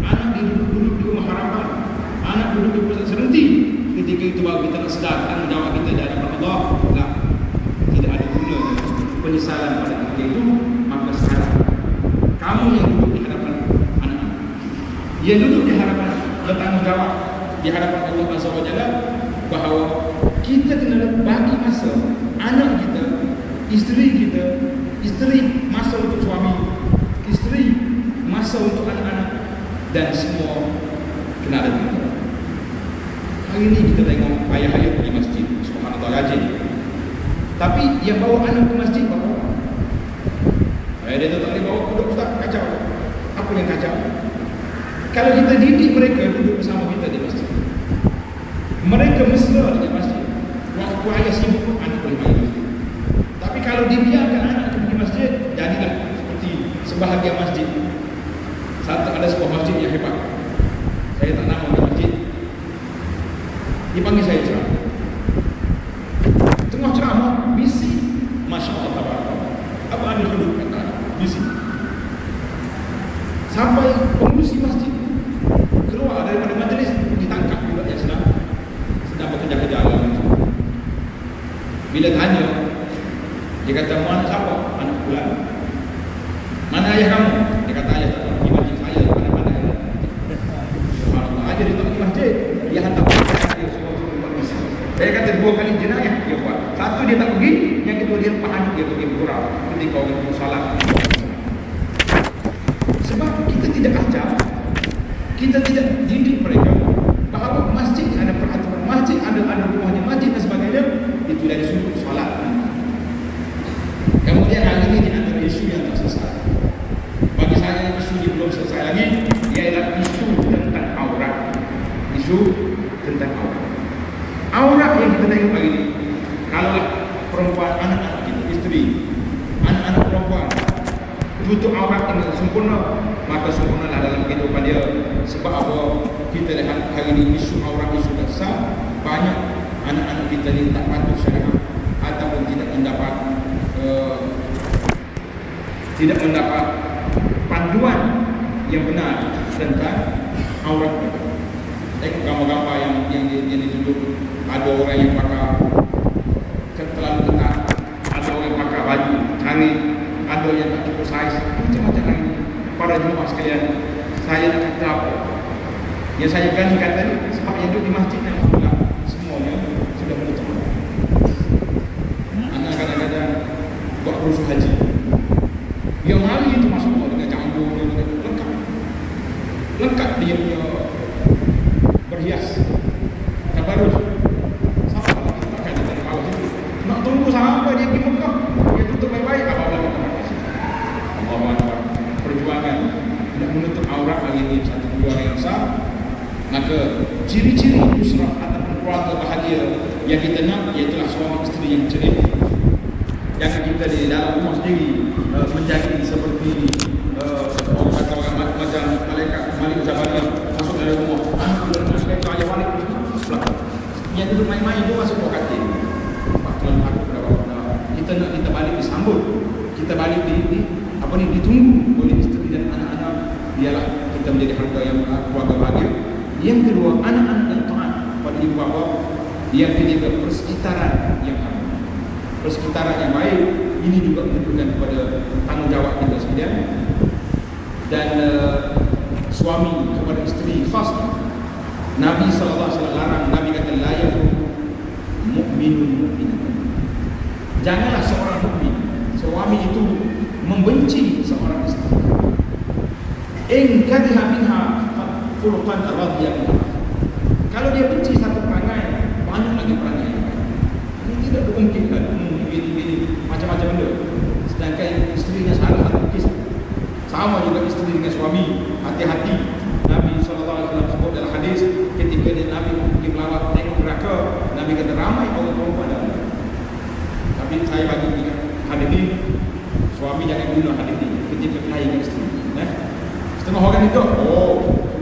anak duduk di rumah harapan, anak duduk di pusat serenti. Ketika itu baru kita nak sedar tanggungjawab kita dari Allah. Lah, tidak ada guna penyesalan pada ketika itu. Maka sekarang kamu yang duduk di hadapan anak-anak, yang duduk di hadapan, bertanggungjawab di hadapan Allah Azza wa Jalla, bahawa kita kena bagi masa anak kita, isteri masa untuk suami, isteri masa untuk anak-anak, dan semua kena ada dunia. Hari ini kita tengok ayah-ayah pergi masjid, subhanallah rajin. Tapi yang bawa anak ke masjid berapa orang? Ayah dia tak boleh bawa duduk ustaz, kacau. Apa yang kacau? Kalau kita didik mereka duduk bersama kita di masjid, mereka mesra dengan masjid. Waktu ayah sibuk pun anak boleh main masjid. Tapi kalau dibiarkan anak pergi masjid, jadilah seperti sebahagian masjid. Satu ada sebuah masjid yang hebat, saya tak nama masjid, dipanggil saya ceramah. Tengah ceramah, bising, Masya Allah, apa ada duduk dua kali jenayah dia buat. Satu dia tak pergi, yang kedua dia panik, dia pergi bergurau ketika orang itu salat. Sebab kita tidak ajar, kita tidak didik mereka bahawa masjid ada peraturan masjid, ada rumahnya masjid dan sebagainya, itu dari sudut solat. Kemudian hari ini di antara isu yang tak selesai, bagi saya isu yang belum selesai lagi, ialah isu tentang aurat. Isu tentang aurat. Aurat yang kita tengok hari ini, kalau perempuan, anak-anak kita, isteri, anak-anak perempuan tutup aurat dengan sempurna, maka sempurnalah dalam kehidupan dia. Sebab apa? Kita lihat hari ini isu aurat isu besar. Banyak anak-anak kita ni tak patuh syariat ataupun tidak mendapat panduan yang benar tentang aurat mereka. Tengok gambar-gambar yang ditunjuk. Ada orang yang pakai terlalu ketat, ada orang yang pakai baju tarik, ada yang tak cukup saiz, macam-macam lagi. Para jemaah sekalian, saya nak kata apa? Yang saya gantikan tadi, sebab yang duduk di masjid dan alhamdulillah semuanya sudah menutup. Anak kadang-kadang buat rusuh haji. Yang hari itu masuk dengan jambu, lengkap dia punya berhias, tabarruj. Siapa lagi pakai dari bawah itu? Nak tunggu sampai dia pergi Mekah, dia tutup baik-baik, apa-apa kita pakai situ. Allahu Akbar. Perjuangan nak menutup aurat hari ini satu perjuangan yang besar. Maka ciri-ciri usrah ataupun keluarga bahagia yang kita nak, iaitulah suami isteri yang ceria. Jangan kita di dalam rumah sendiri menjadi seperti orang kata orang macam malaikat Malik Jabariyah masuk dalam rumah, anak bulan malaikat ayah balik yang duduk main-main itu masuk buah katil. Tuan aku kita nak kita balik disambut, kita balik ditunggu oleh isteri dan anak-anak. Ialah kita menjadi harga yang keluarga bahagia. Yang kedua, anak-anak yang taat pada ibu bapa. Yang ketiga, persekitaran yang harmoni, persekitaran yang baik. Ini juga menunjukkan kepada tanggungjawab kita sekalian. Dan suami kepada isteri khas. Nabi SAW larang. Nabi kata la yafruqu mu'minun mu'minatan. Janganlah seorang mukmin, suami itu membenci seorang isteri. In kariha minha khuluqan radiya minha. Kalau dia benci satu perangai, banyak lagi perangai yang baik. Ini tidak dimungkinkan begini macam-macam benda. Sedangkan isterinya salah satu kisah. Sama juga isteri dengan suami, hati-hati. Nabi SAW sebut dalam hadis, ketika Nabi pergi melawat tengok neraka, Nabi kata ramai orang perempuan dalam. Tapi saya bagi ingat hadis ini, suami jangan guna hadis ini ketika berkelahi dengan isteri. Setengah orang itu,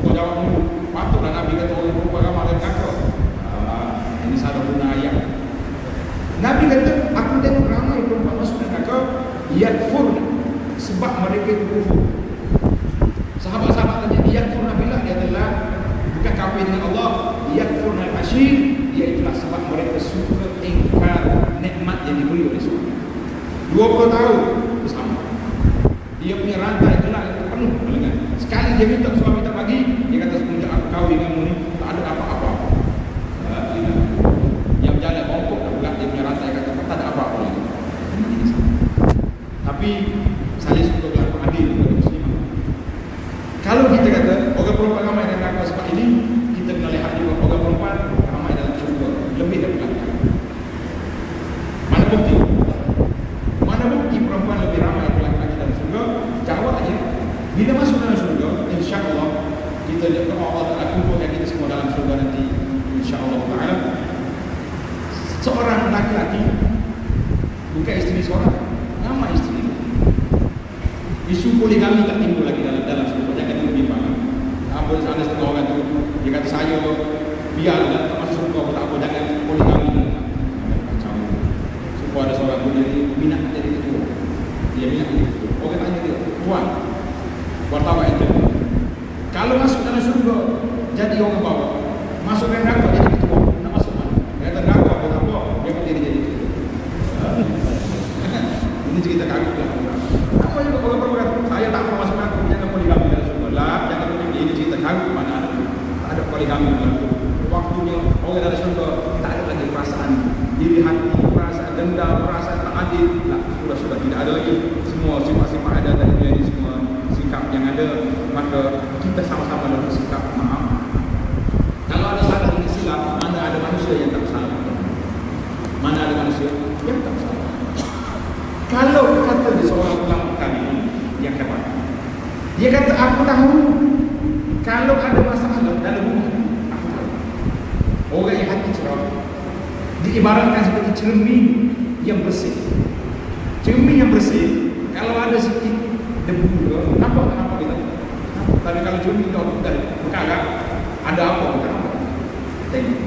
kau jawab dulu. Patutlah Nabi kata orang perempuan ramai dalam neraka. Ini salah guna ayat. Nabi kata, aku tengok ramai perempuan masuk neraka, yakfur, sebab mereka itu kufur. Sahabat-sahabat tanya, yakfur nabilah, dia adalah bukan kafir dengan Allah, yakfur al-ashir, iaitulah sebab mereka suka ingkar nikmat yang diberi oleh suami. 20 tahun bersama, dia punya rantai gelak itu penuh dengan. Sekali dia minta suami tak bagi, dia kata semenjak aku kahwin denganmu ni tak ada apa-apa. Yang berjalan bongkok dah pula dia punya rantai, kata tak ada apa-apa lagi. Tapi saya suka berlaku adil kepada muslimah. Kalau kita kata orang perempuan ramai dalam neraka sebab ini, kita kena lihat juga orang perempuan ramai dalam syurga lebih daripada. Mana bukti? Mana bukti perempuan lebih ramai daripada lelaki dalam syurga? Jawab aja. Bila masuk dalam syurga, insya-Allah kita doa Allah Taala kumpulkan kita semua dalam syurga nanti, insya-Allah Taala. Seorang laki-laki bukan isteri seorang, ramai isteri. Isu poligami tak timbul lagi dalam syurga. Jangan dulu bimbang. Apa ada setengah orang tu dia kata saya biarlah tak masuk syurga pun tak apa, jangan poligami. Macam supaya ada seorang pun jadi minat jadi ketua. Dia minat jadi ketua. Orang tanya dia, tuan, wartawan itu, kalau masuk dalam syurga jadi orang bawah, masuk dalam neraka jadi ketua, nak masuk mana? Dia kata neraka pun tak apa, dia pun jadi ketua. Ini cerita kagum lah. Apa yang orang berkata, saya tak mau masuk neraka, jangan poligami dalam syurga. Lah, jangan berfikir ini cerita kagum mana ada. Tak ada poligami dalam syurga. Waktunya orang dalam syurga tak ada lagi perasaan Kalau kata di seorang ulama kami yang hebat, dia kata aku tahu kalau ada masalah dalam rumah, aku tahu. Orang yang hati cerah diibaratkan seperti cermin yang bersih. Cermin yang bersih, kalau ada sedikit debu, nampak kita. Tapi kalau cermin itu berkarat, ada apa? Tengok.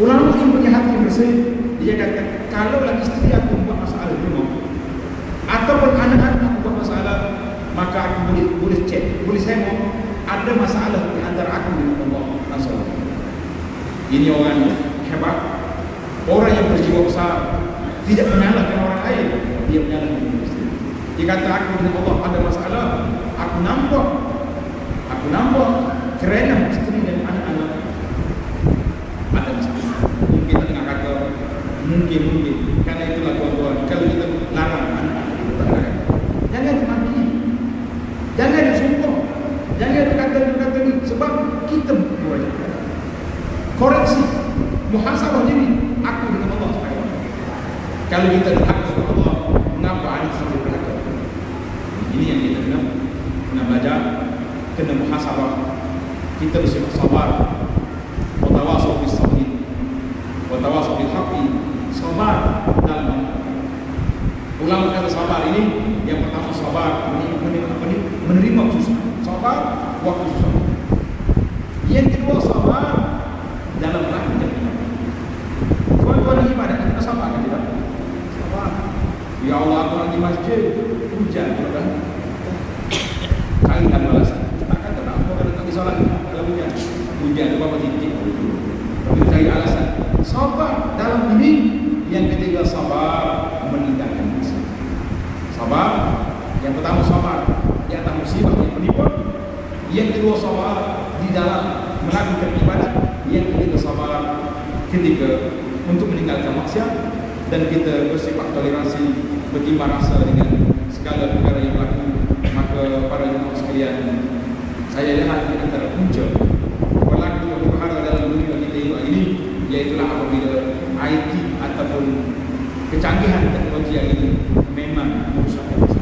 Ulama yang punya hati yang bersih, dia kata kalau istri aku buat masalah di rumah, ataupun anak-anak aku buat masalah, maka aku boleh cek, boleh saya mau ada masalah di antara aku dengan Allah SWT. Ini orang hebat, orang yang berjiwa besar, tidak menyalahkan orang lain, dia menyalahkan diri sendiri. Dia kata aku dengan Allah ada masalah, aku nampak kerana istri dan anak-anak ada masalah. Mungkin tak dengar kata, mungkin karena itulah tuan-tuan, kalau kita larang anak-anak kita tak larang, jangan dimaki, jangan disumpah, jangan berkata ni, sebab kita buat koreksi, muhasabah diri aku dengan Allah SWT. Kalau kita berhak kepada Allah, mengapa anak kita berhak? Ini yang kita kena belajar, kena muhasabah. Kita bersifat sabar, wa tawasau bis sabri, wa tawasau bil haqqi. Sabar dalam ulama kata sabar ini, yang pertama sabar menerima susah, sabar waktu susah. Yang kedua sabar dalam rangka ibadah. Tuan-tuan ibadah kita sabar kan tidak? Sabar. Ya Allah, aku lagi masjid hujan, sudah. Kali dan balasan. Tak kata tak apa kalau tak disolat kalau hujan berapa titik. Tapi cari alasan. Sabar dalam ini. Yang ketiga sabar meninggalkan maksiat. Sabar yang pertama sabar di atas musibah yang menimpa. Yang kedua sabar di dalam melakukan ibadah. Yang ketiga sabar ketika untuk meninggalkan maksiat. Dan kita bersifat toleransi, bertimbang rasa dengan segala perkara yang berlaku. Maka para jemaah sekalian, saya lihat di antara punca berlaku perkara dalam dunia kita ini, iaitulah apabila IT ataupun kecanggihan teknologi yang ini memang merusakkan masyarakat.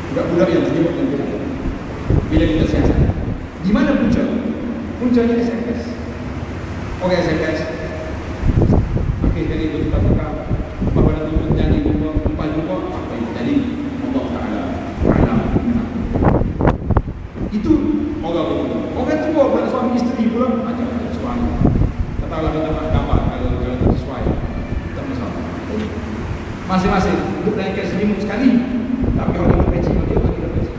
Budak-budak yang terjebak dalam bidang bila kita siasat. Di mana punca? Puncanya SMS. Orang SMS akhirnya itu kita buka bahawa nanti menjadi empat jumpa apa yang terjadi Allah Ta'ala alam. Itu orang tua pada suami isteri pula ajak suami. Katalah kita nak gambar kalau sesuai, tak masalah. Masing-masing duduk dalam kes selimut sekali, tapi orang kita peci, dia orang kita peci.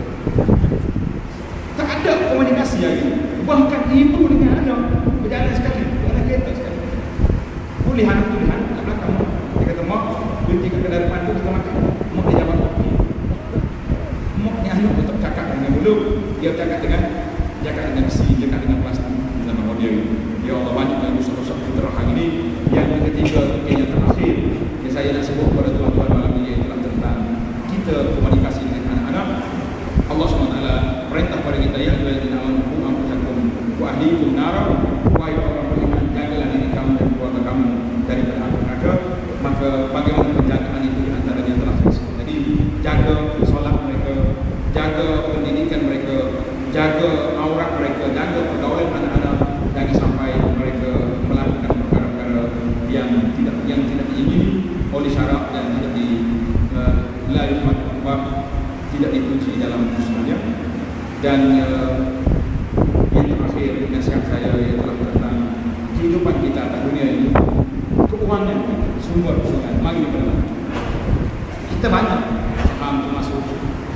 Tak ada komunikasi lagi. Bahkan ibu dengan anak berjalan sekali, berjalan kereta sekali. Boleh anak tu lihat kat belakang. Dia kata mak, berhenti kat kedai depan tu kita makan. Mak dia jawab okey. Mak ni anak tu tak cakap dengan mulut, dia cakap dengan besi, cakap dengan plastik dalam audio ini. Ya Allah, banyak lagi rusak-rusak fitrah hari ini. Yang ketiga, yang terakhir yang saya nak sebut kepada tuan-tuan malam ini ialah tentang kita komunikasi dengan anak-anak. Allah SWT perintah kepada kita, ya ayyuhallazina amanu qu anfusakum wa ahlikum nara, wahai orang beriman, jagalah diri kamu dan keluarga kamu daripada api neraka. Maka bagaimana penjagaan itu di antara yang telah saya sebut tadi, jaga solat mereka, jaga pendidikan mereka, jaga aurat mereka, jaga pergaulan anak-anak. Jangan sampai mereka melakukan perkara-perkara yang tidak diingini oleh syarak dan tidak tidak dikunci dalam usulnya. Dan yang terakhir nasihat saya ialah tentang kehidupan kita di dunia ini, keuangan sumber keuangan mari diperlukan. Kita banyak saham tu masuk,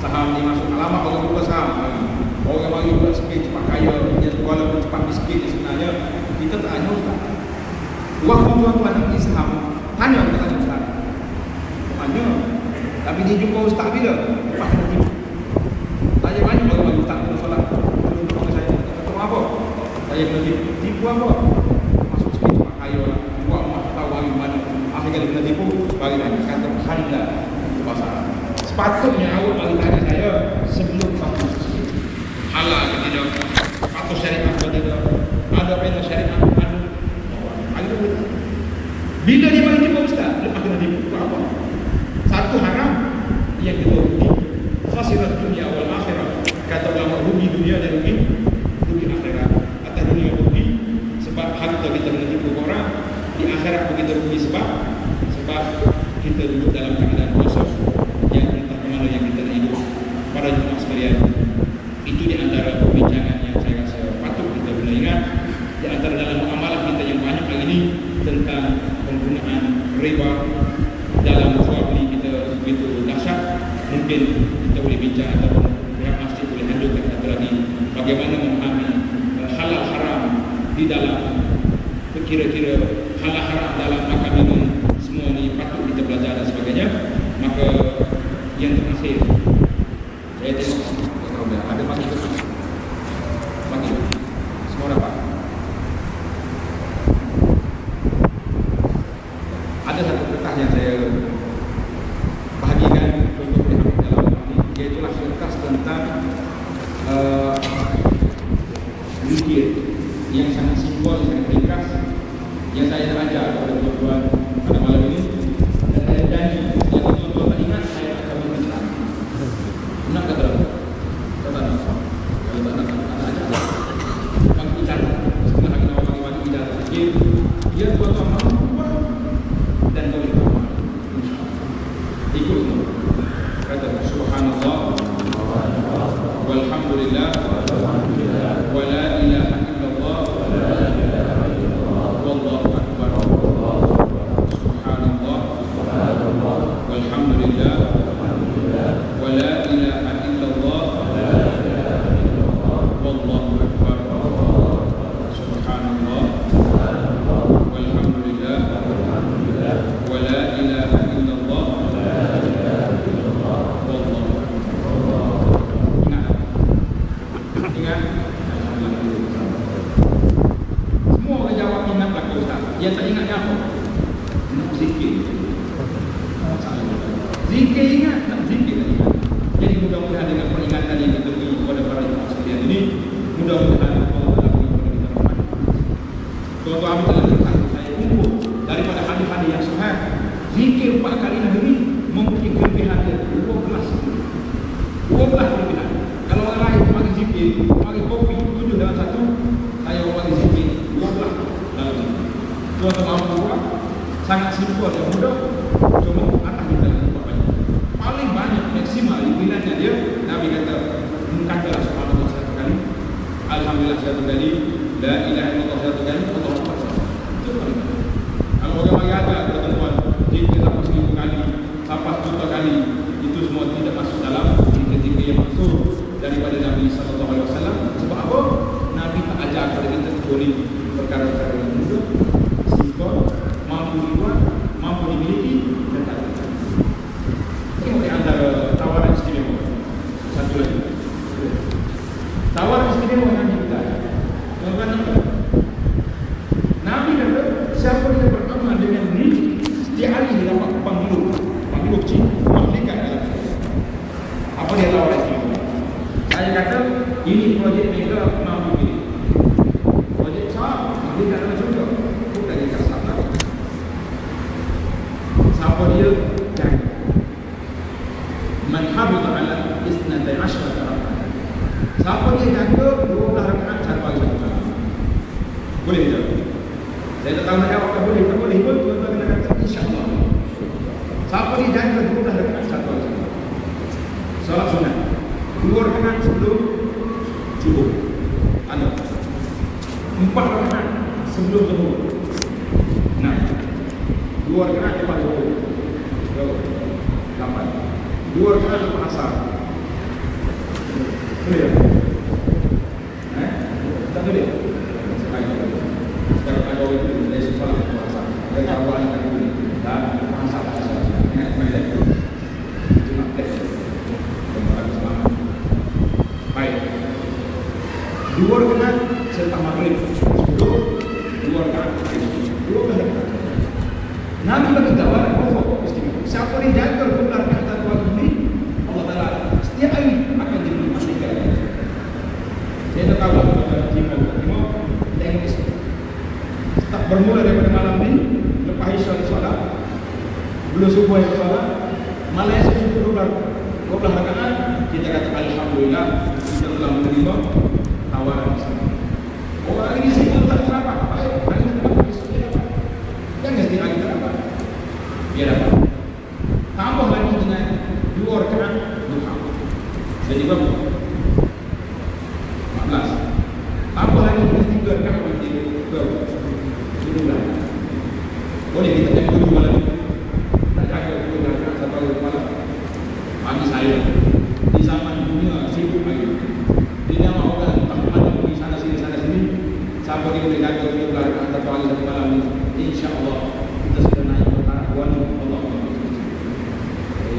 saham ni masuk, alamak orang buka saham. Orang bagi buat sikit cepat kaya, walaupun cepat miskin sebenarnya kita tak hanya ustaz. Waktu tuan-tuan nak pergi saham, tanya kita tanya ustaz. Tanya. Tapi dia jumpa ustaz bila? Lepas kena tipu. Tanya banyak orang bagi ustaz kena solat. Untuk saya kata apa? Saya kena tipu apa? Masuk sikit cepat kaya lah. Buat rumah tahu bagi mana. Akhirnya kena tipu, bagi tanya. Kata handal. Itu bahasa Arab. Sepatutnya awak bagi tanya saya sebelum fatwa sikit. Halal ke tidak, atau syariat ke tidak, ada perintah syariat, ada bila dia bagi tipu ustaz, lepas kena tipu, apa? Satu haram, yang kedua rugi. Khasirat dunia wal akhirah. Kata ulama, rugi dunia dan rugi akhirat. Atas dunia rugi sebab harta kita menipu orang, di akhirat kita rugi sebab kita duduk dalam keadaan kosong yang entah kemana yang kita hidup. Para jemaah sekalian, itu di antara perbincangan yang saya rasa patut kita boleh ingat. Di antara dalam amalan kita yang banyak kali ini tentang penggunaan riba dalam jual beli kita begitu dahsyat. Mungkin kita boleh bincang ataupun pihak masjid boleh hadirkan satu lagi bagaimana memahami halal haram di dalam kira-kira halal haram dalam makan minum. Semua ni patut kita belajar dan sebagainya. Maka yang terakhir, saya tengok ada pagi tu, pagi semua dapat. Ada satu kertas yang saya bahagikan untuk diambil dalam ini, iaitulah kertas tentang zikir yang sangat simbol, sangat ringkas, yang saya ajar kepada tuan-tuan pada malam ini. Dan saya janji, yang tuan-tuan tak ingat, saya akan mengingat. Nak kata apa? Kata nak. Kalau tak nak, ada ajar. Bagi ijazah, setengah lagi nak bagi ijazah zikir, dia tuan-tuan mahu buat dan boleh buat. Ikut itu. Kata subhanallah walhamdulillah wa la ilaha illallah wallahu akbar. Subhanallah walhamdulillah wa la ilaha illallah wallahu akbar. Subhanallah walhamdulillah wa la ilaha illallah wallahu akbar. Ingat? Semua orang jawab ingat lagi Ustaz. Yang tak ingat apa? Nak zikir. Zikir ingat, nak zikir tak ingat. Jadi mudah-mudahan dengan peringatan yang kita beri kepada para jemaah sekalian ini, mudah-mudahan Allah akan beri kepada kita rahmat. Tuan-tuan telah terletak saya kumpul daripada hadis-hadis yang sahih. Zikir 4 kali hari mempunyai kelebihan dia 12 kelebihan. Kalau orang lain bagi zikir, bagi kopi 7 dalam 1, saya bagi zikir 12 dalam 1. Tuan-tuan mampu buat, sangat simple dan mudah. Cuma atas kita buat banyak. Paling banyak maksimal bilangnya dia, Nabi kata, katalah subhanallah 1 kali, alhamdulillah 1 kali, la ilaha illallah 1 kali, Allahu akbar. Itu paling banyak. Kalau orang bagi ada tuan-tuan, zikir sampai 1000 kali, sampai 1 kali, itu semua tidak masuk dalam zikir yang masuk daripada Nabi SAW. Sebab apa? Nabi tak ajar kepada kita kecuali perkara-perkara yang mudah, simple, mampu dibuat, mampu dimiliki dan tak ada. Tengok di antara tawaran istimewa. Satu lagi. Tawaran istimewa Nabi kita. Tuan-tuan apa? Nabi kata, siapa yang beramal dengan ini, setiap hari dia dapat panggilu kecil, mahlikat dalam. Apa dia tawaran istimewa? Saya kata, ini projek mega mampu pilih. Projek besar, dia dalam syurga. Bukan dia kasar lagi. Siapa dia? Jangan. Man habita ala isnatai asyrata rakaat. Siapa dia jaga 12 rakaat satu hari satu malam. Boleh tak? Saya tak tahu nak jawab tak boleh. Tak boleh pun tuan-tuan kena kata insya-Allah. Siapa dia jaga 12 rakaat satu hari satu malam. Salat sunat 2 rakaat sebelum subuh. Ada 4 rakaat sebelum zuhur. 2 rakaat lepas zuhur. 8. 2 rakaat lepas asar. Clear? Tak boleh? Sekarang ada orang itu dari sekolah lepas asar. Dari awal yang tak boleh. Dan lepas asar. Ingat kembali lagi. Itu nak test. Baik. 2 rakaat setelah maghrib 10, 2 rakaat 12 rakaat. Nabi bagi tawaran pokok istimewa. Siapa yang jaga 12 rakaat satu hari ini, Allah Taala setiap hari akan diberi malaikat. Saya tak tahu timur tengok start bermula daripada malam ni, lepas isya solat, belum subuh solat, Malaysia itu 12 rakaat, kita kata alhamdulillah kita telah menerima tawaran Islam. Orang ini sibuk tak dapat, baik, hari ini dapat, besok dia dapat. Jangan setiap hari dapat, dia dapat. Tambah lagi dengan 2 rakaat duha. Jadi berapa? 14. Tambah lagi dengan 3 rakaat menjadi 12. Boleh kita jaga 2 malam. Tak jaga 2 rakaat sampai malam. Bagi saya di zaman dunia sibuk lagi. Dia mahu orang tak mana pergi sana sini sampai dia boleh jaga 2 rakaat satu hari satu malam ni. Insya-Allah kita sudah naik ke taraf wali Allah.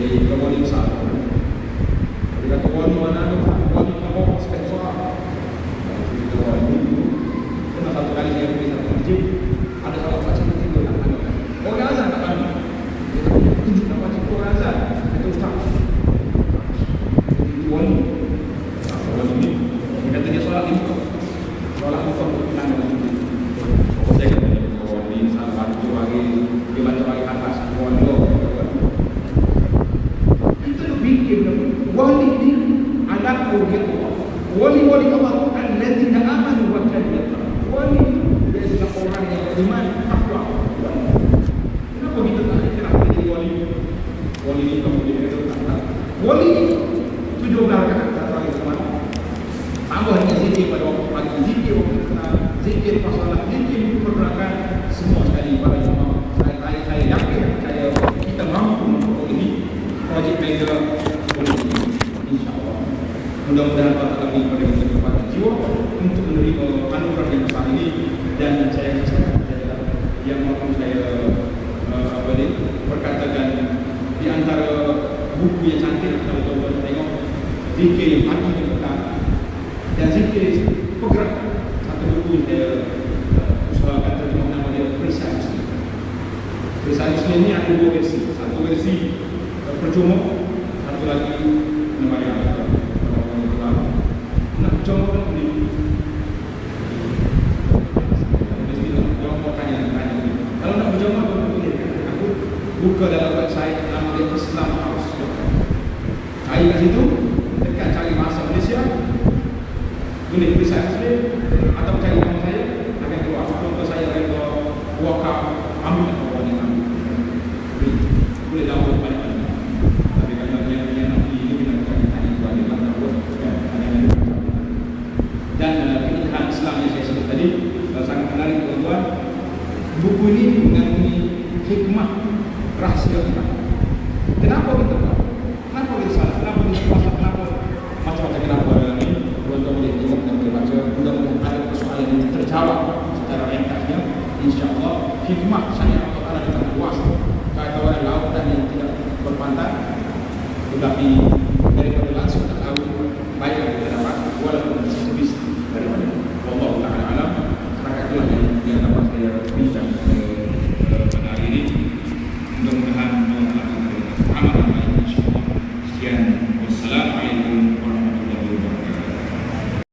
Kalau wali besar. Dia kata wali mana tu? Wali apa? Spesial. Kita wali dulu. Kena satu kali saya pergi satu masjid, ada salah baca nanti dia nak tanya. Orang azan tak tanya. Dia nak baca orang azan. Itu ustaz. Itu wali. Wali ni. Dia kata dia solat ni. Solat bukan untuk tenang dalam masjid. Saya kata wali salah baca lagi. Dia baca lagi atas. Wali wali ini adalah awliya Allah. Wali-wali Allah itu alladzina amanu wa kanu yattaqun. Wali dia adalah orang yang beriman, takwa. Kenapa kita tak kenapa jadi wali? Wali ini kemudian kita kata wali 17 rakaat satu hari semalam. Tambah dengan zikir pada waktu pagi, zikir waktu petang, zikir pas solat, zikir pergerakan semua sekali pada jemaah. Saya yakin kita mampu untuk ini projek mega. InsyaAllah mudah-mudahan Allah kami pada kesempatan jiwa untuk menerima anugerah yang besar ini. Dan saya adalah yang mahu saya perkatakan di antara buku yang cantik kalau tuan-tuan tengok zikir pagi dan petang dan zikir pergerakan. Satu buku yang saya usahakan terjemah nama dia Perisai Muslim. Perisai Muslim ini ada 2 versi. Satu versi percuma, satu lagi membayar. Nak contoh ni. Kalau nak berjamaah boleh. Aku buka dalam website nama dia Islam House. Cari kat situ, dekat cari bahasa Malaysia. Boleh Perisai Muslim atau cari nama saya akan keluar. Contoh saya reda wakaf ambil atau wali ambil. Boleh download banyak. Dan pilihan Islam yang saya sebut tadi sangat menarik tuan-tuan. Buku ini mengandungi hikmah rahsia kita. Kenapa kita buat? Kenapa kita salah? Kenapa kita salah? Kenapa? Macam-macam kenapa dalam ini. Tuan-tuan boleh tengok dan boleh baca. Mudah-mudahan ada persoalan yang terjawab secara ringkasnya. InsyaAllah hikmah syariat Allah Ta'ala kita luas. Kata orang lautan yang tidak berpantai, tetapi